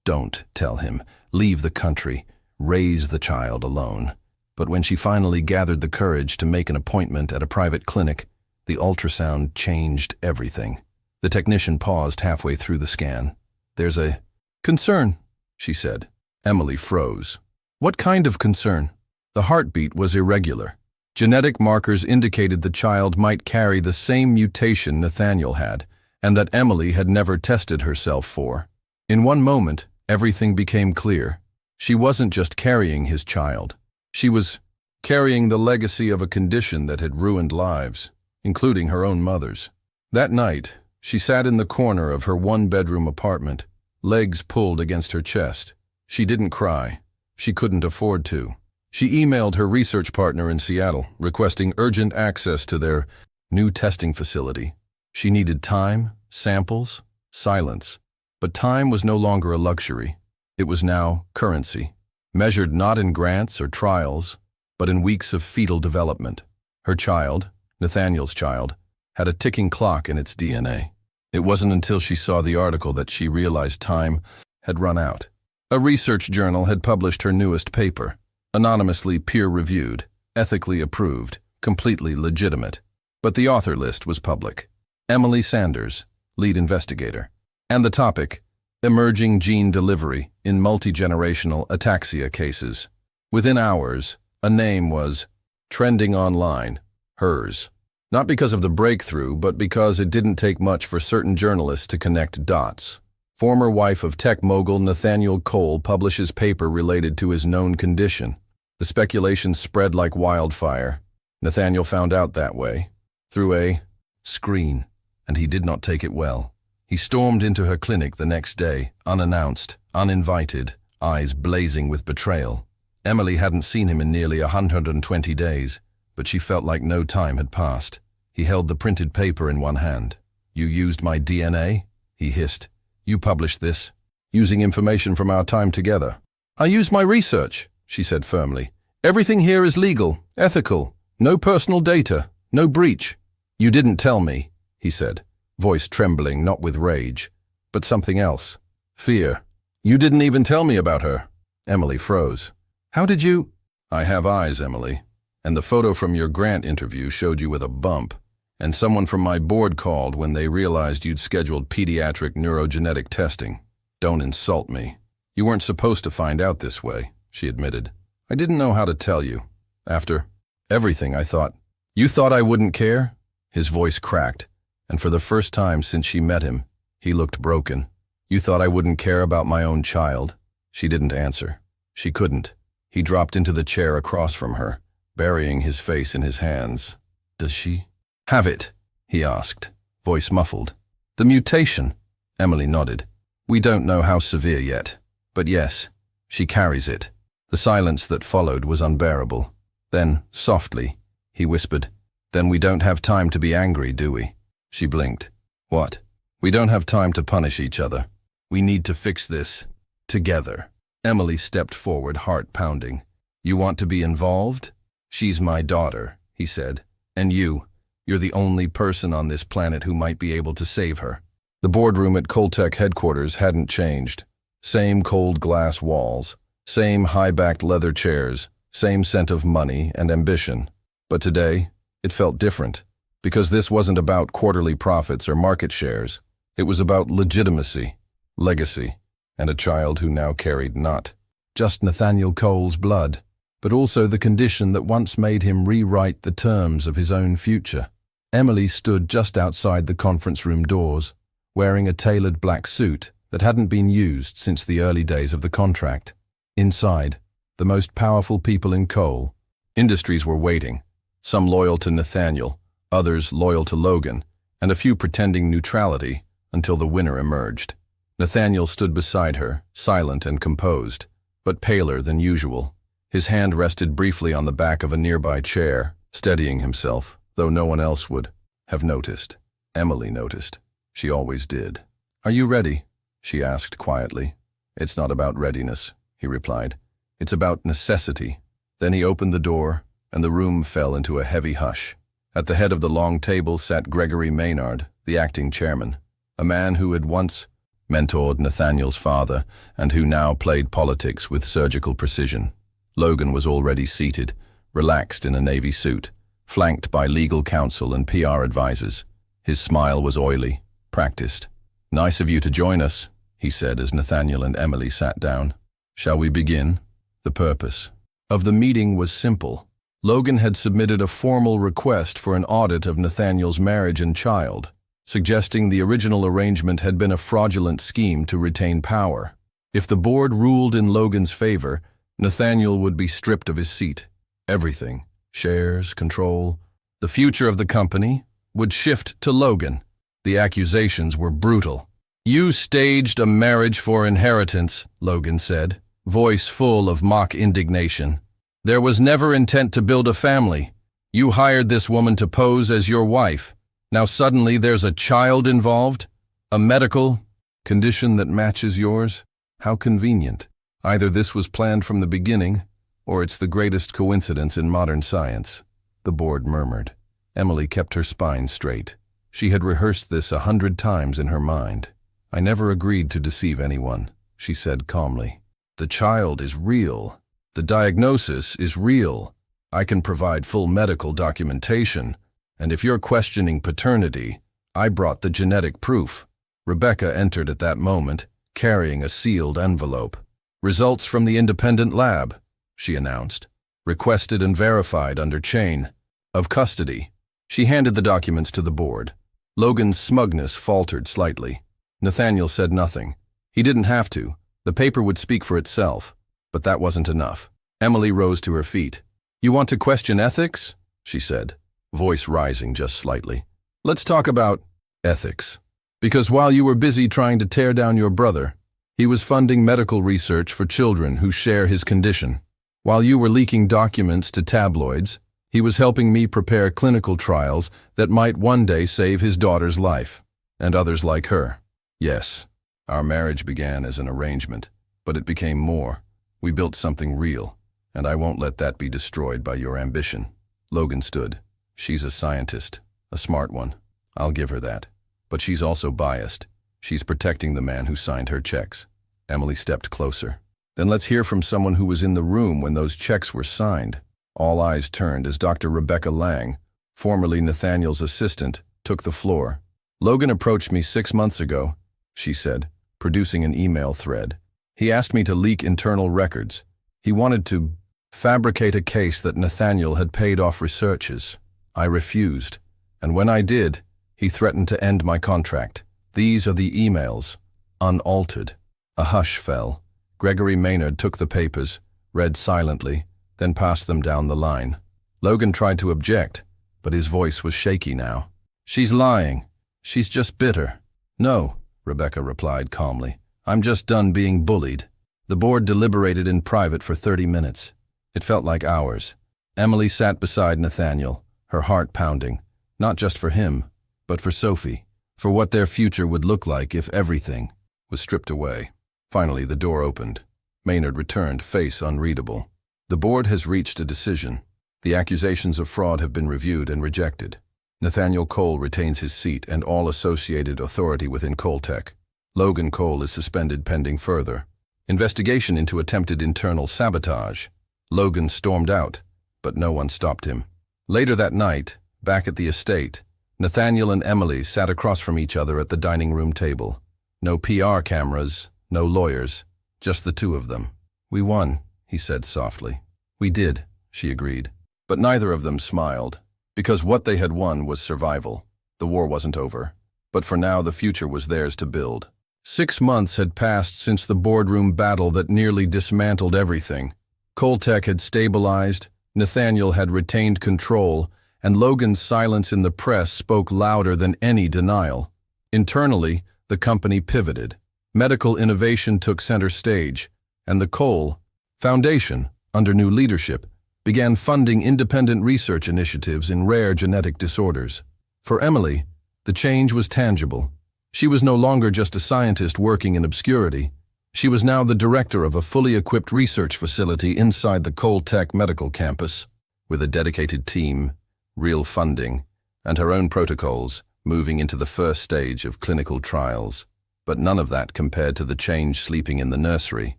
Speaker 1: Don't tell him. Leave the country. Raise the child alone. But when she finally gathered the courage to make an appointment at a private clinic, the ultrasound changed everything. The technician paused halfway through the scan. "There's a concern," she said. Emily froze. "What kind of concern?" The heartbeat was irregular. Genetic markers indicated the child might carry the same mutation Nathaniel had, and that Emily had never tested herself for. In one moment, everything became clear. She wasn't just carrying his child. She was carrying the legacy of a condition that had ruined lives, including her own mother's. That night, she sat in the corner of her one-bedroom apartment, legs pulled against her chest. She didn't cry. She couldn't afford to. She emailed her research partner in Seattle, requesting urgent access to their new testing facility. She needed time, samples, silence. But time was no longer a luxury. It was now currency, measured not in grants or trials, but in weeks of fetal development. Her child, Nathaniel's child, had a ticking clock in its DNA. It wasn't until she saw the article that she realized time had run out. A research journal had published her newest paper, anonymously peer-reviewed, ethically approved, completely legitimate. But the author list was public. Emily Sanders, lead investigator. And the topic, emerging gene delivery in multi-generational ataxia cases. Within hours, a name was trending online, hers. Not because of the breakthrough, but because it didn't take much for certain journalists to connect dots. Former wife of tech mogul Nathaniel Cole publishes paper related to his known condition. The speculation spread like wildfire. Nathaniel found out that way, through a screen, and he did not take it well. He stormed into her clinic the next day, unannounced, uninvited, eyes blazing with betrayal. Emily hadn't seen him in nearly 120 days, but she felt like no time had passed. He held the printed paper in one hand. "You used my DNA?" he hissed. You published this, using information from our time together. I used my research, she said firmly. Everything here is legal, ethical, no personal data, no breach. You didn't tell me, he said, voice trembling not with rage, but something else. Fear. You didn't even tell me about her. Emily froze. How did you? I have eyes, Emily, and the photo from your grant interview showed you with a bump, and someone from my board called when they realized you'd scheduled pediatric neurogenetic testing. Don't insult me. You weren't supposed to find out this way, she admitted. I didn't know how to tell you. After everything, I thought. You thought I wouldn't care? His voice cracked, and for the first time since she met him, he looked broken. You thought I wouldn't care about my own child? She didn't answer. She couldn't. He dropped into the chair across from her, burying his face in his hands. Does she have it? He asked, voice muffled. The mutation? Emily nodded. We don't know how severe yet, but yes, she carries it. The silence that followed was unbearable. Then, softly, he whispered, Then we don't have time to be angry, do we? She blinked. What? We don't have time to punish each other. We need to fix this. Together. Emily stepped forward, heart pounding. You want to be involved? She's my daughter, he said. And you're the only person on this planet who might be able to save her. The boardroom at Coltech headquarters hadn't changed. Same cold glass walls, same high-backed leather chairs, same scent of money and ambition. But today, it felt different, because this wasn't about quarterly profits or market shares. It was about legitimacy, legacy, and a child who now carried not just Nathaniel Cole's blood, but also the condition that once made him rewrite the terms of his own future. Emily stood just outside the conference room doors, wearing a tailored black suit that hadn't been used since the early days of the contract. Inside, the most powerful people in Cole Industries were waiting, some loyal to Nathaniel, others loyal to Logan, and a few pretending neutrality until the winner emerged. Nathaniel stood beside her, silent and composed, but paler than usual. His hand rested briefly on the back of a nearby chair, steadying himself, though no one else would have noticed. Emily noticed. She always did. Are you ready? She asked quietly. It's not about readiness, he replied. It's about necessity. Then he opened the door, and the room fell into a heavy hush. At the head of the long table sat Gregory Maynard, the acting chairman, a man who had once mentored Nathaniel's father and who now played politics with surgical precision. Logan was already seated, relaxed in a navy suit, flanked by legal counsel and PR advisors. His smile was oily, practiced. Nice of you to join us, he said as Nathaniel and Emily sat down. Shall we begin? The purpose of the meeting was simple. Logan had submitted a formal request for an audit of Nathaniel's marriage and child, suggesting the original arrangement had been a fraudulent scheme to retain power. If the board ruled in Logan's favor, Nathaniel would be stripped of his seat. Everything, shares, control, the future of the company, would shift to Logan. The accusations were brutal. You staged a marriage for inheritance, Logan said, voice full of mock indignation. There was never intent to build a family. You hired this woman to pose as your wife. Now suddenly there's a child involved? A medical condition that matches yours? How convenient. Either this was planned from the beginning, or it's the greatest coincidence in modern science, the board murmured. Emily kept her spine straight. She had rehearsed this 100 times in her mind. I never agreed to deceive anyone, she said calmly. The child is real. The diagnosis is real. I can provide full medical documentation, and if you're questioning paternity, I brought the genetic proof. Rebecca entered at that moment, carrying a sealed envelope. Results from the independent lab, she announced. Requested and verified under chain of custody. She handed the documents to the board. Logan's smugness faltered slightly. Nathaniel said nothing. He didn't have to. The paper would speak for itself. But that wasn't enough. Emily rose to her feet. You want to question ethics? She said, voice rising just slightly. Let's talk about ethics. Because while you were busy trying to tear down your brother, he was funding medical research for children who share his condition. While you were leaking documents to tabloids, he was helping me prepare clinical trials that might one day save his daughter's life, and others like her. Yes, our marriage began as an arrangement, but it became more. We built something real, and I won't let that be destroyed by your ambition. Logan stood. She's a scientist, a smart one. I'll give her that. But she's also biased. She's protecting the man who signed her checks. Emily stepped closer. Then let's hear from someone who was in the room when those checks were signed. All eyes turned as Dr. Rebecca Lang, formerly Nathaniel's assistant, took the floor. Logan approached me 6 months ago, she said, producing an email thread. He asked me to leak internal records. He wanted to fabricate a case that Nathaniel had paid off researchers. I refused, and when I did, he threatened to end my contract. These are the emails, unaltered. A hush fell. Gregory Maynard took the papers, read silently, then passed them down the line. Logan tried to object, but his voice was shaky now. She's lying. She's just bitter. No, Rebecca replied calmly. I'm just done being bullied. The board deliberated in private for 30 minutes. It felt like hours. Emily sat beside Nathaniel, her heart pounding, not just for him, but for Sophie, for what their future would look like if everything was stripped away. Finally, the door opened. Maynard returned, face unreadable. The board has reached a decision. The accusations of fraud have been reviewed and rejected. Nathaniel Cole retains his seat and all associated authority within Coltech. Logan Cole is suspended pending further investigation into attempted internal sabotage. Logan stormed out, but no one stopped him. Later that night, back at the estate, Nathaniel and Emily sat across from each other at the dining room table. No PR cameras, no lawyers, just the two of them. We won, he said softly. We did, she agreed. But neither of them smiled, because what they had won was survival. The war wasn't over, but for now the future was theirs to build. 6 months had passed since the boardroom battle that nearly dismantled everything. Coltech had stabilized, Nathaniel had retained control, and Logan's silence in the press spoke louder than any denial. Internally, the company pivoted. Medical innovation took center stage, and the Cole Foundation, under new leadership, began funding independent research initiatives in rare genetic disorders. For Emily, the change was tangible. She was no longer just a scientist working in obscurity. She was now the director of a fully equipped research facility inside the Coltech medical campus, with a dedicated team, real funding, and her own protocols, moving into the first stage of clinical trials. But none of that compared to the change sleeping in the nursery.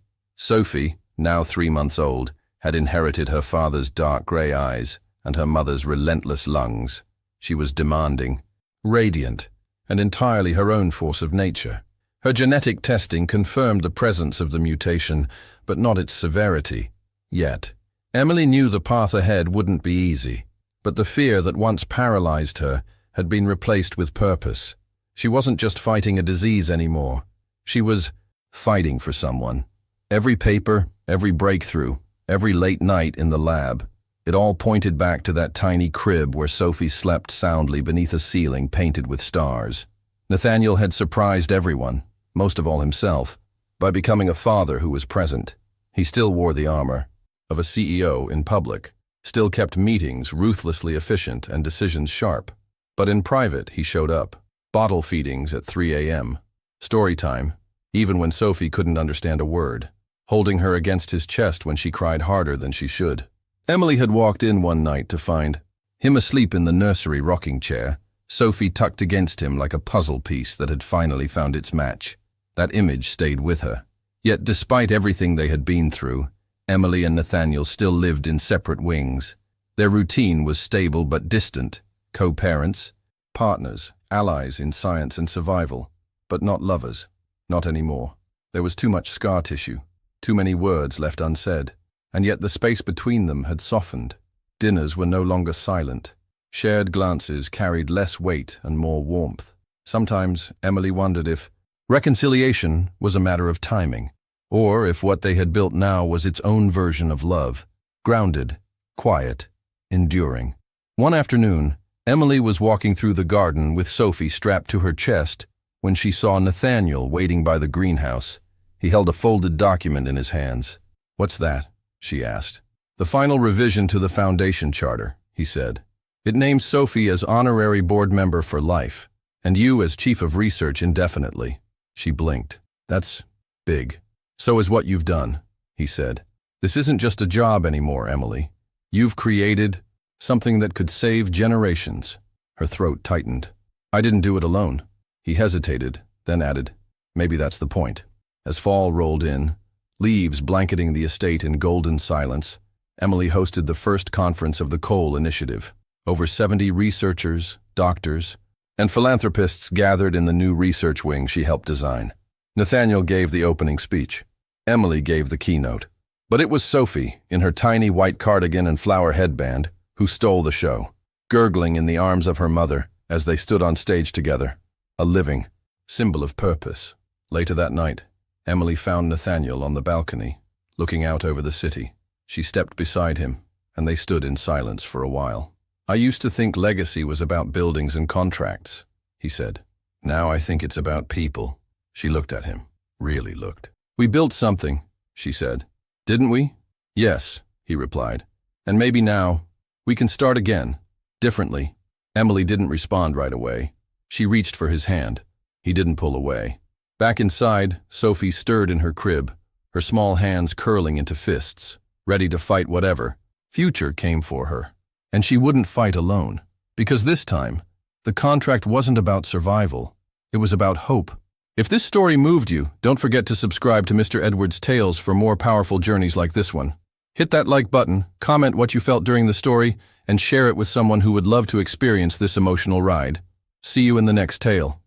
Speaker 1: Sophie, now 3 months old, had inherited her father's dark gray eyes and her mother's relentless lungs. She was demanding, radiant, and entirely her own force of nature. Her genetic testing confirmed the presence of the mutation, but not its severity. Yet, Emily knew the path ahead wouldn't be easy, but the fear that once paralyzed her had been replaced with purpose. She wasn't just fighting a disease anymore. She was fighting for someone. Every paper, every breakthrough, every late night in the lab, it all pointed back to that tiny crib where Sophie slept soundly beneath a ceiling painted with stars. Nathaniel had surprised everyone, most of all himself, by becoming a father who was present. He still wore the armor of a CEO in public, still kept meetings ruthlessly efficient and decisions sharp. But in private, he showed up. Bottle feedings at 3 a.m. Story time, even when Sophie couldn't understand a word. Holding her against his chest when she cried harder than she should. Emily had walked in one night to find him asleep in the nursery rocking chair, Sophie tucked against him like a puzzle piece that had finally found its match. That image stayed with her. Yet despite everything they had been through, Emily and Nathaniel still lived in separate wings. Their routine was stable but distant, co-parents, partners, allies in science and survival, but not lovers, not anymore. There was too much scar tissue, too many words left unsaid. And yet the space between them had softened. Dinners were no longer silent. Shared glances carried less weight and more warmth. Sometimes Emily wondered if reconciliation was a matter of timing, or if what they had built now was its own version of love, grounded, quiet, enduring. One afternoon, Emily was walking through the garden with Sophie strapped to her chest when she saw Nathaniel waiting by the greenhouse. He held a folded document in his hands. "What's that?" she asked. "The final revision to the Foundation Charter," he said. "It names Sophie as honorary board member for life, and you as chief of research indefinitely." She blinked. That's big. So is what you've done, he said. This isn't just a job anymore, Emily. You've created something that could save generations. Her throat tightened. I didn't do it alone. He hesitated, then added, maybe that's the point. As fall rolled in, leaves blanketing the estate in golden silence, Emily hosted the first conference of the Cole Initiative. Over 70 researchers, doctors, and philanthropists gathered in the new research wing she helped design. Nathaniel gave the opening speech. Emily gave the keynote. But it was Sophie, in her tiny white cardigan and flower headband, who stole the show, gurgling in the arms of her mother as they stood on stage together, a living symbol of purpose. Later that night, Emily found Nathaniel on the balcony, looking out over the city. She stepped beside him, and they stood in silence for a while. I used to think legacy was about buildings and contracts, he said. Now I think it's about people. She looked at him, really looked. We built something, she said. Didn't we? Yes, he replied. And maybe now, we can start again, differently. Emily didn't respond right away. She reached for his hand. He didn't pull away. Back inside, Sophie stirred in her crib, her small hands curling into fists, ready to fight whatever future came for her. And she wouldn't fight alone, because this time, the contract wasn't about survival. It was about hope. If this story moved you, don't forget to subscribe to Mr. Edwards' Tales for more powerful journeys like this one. Hit that like button, comment what you felt during the story, and share it with someone who would love to experience this emotional ride. See you in the next tale.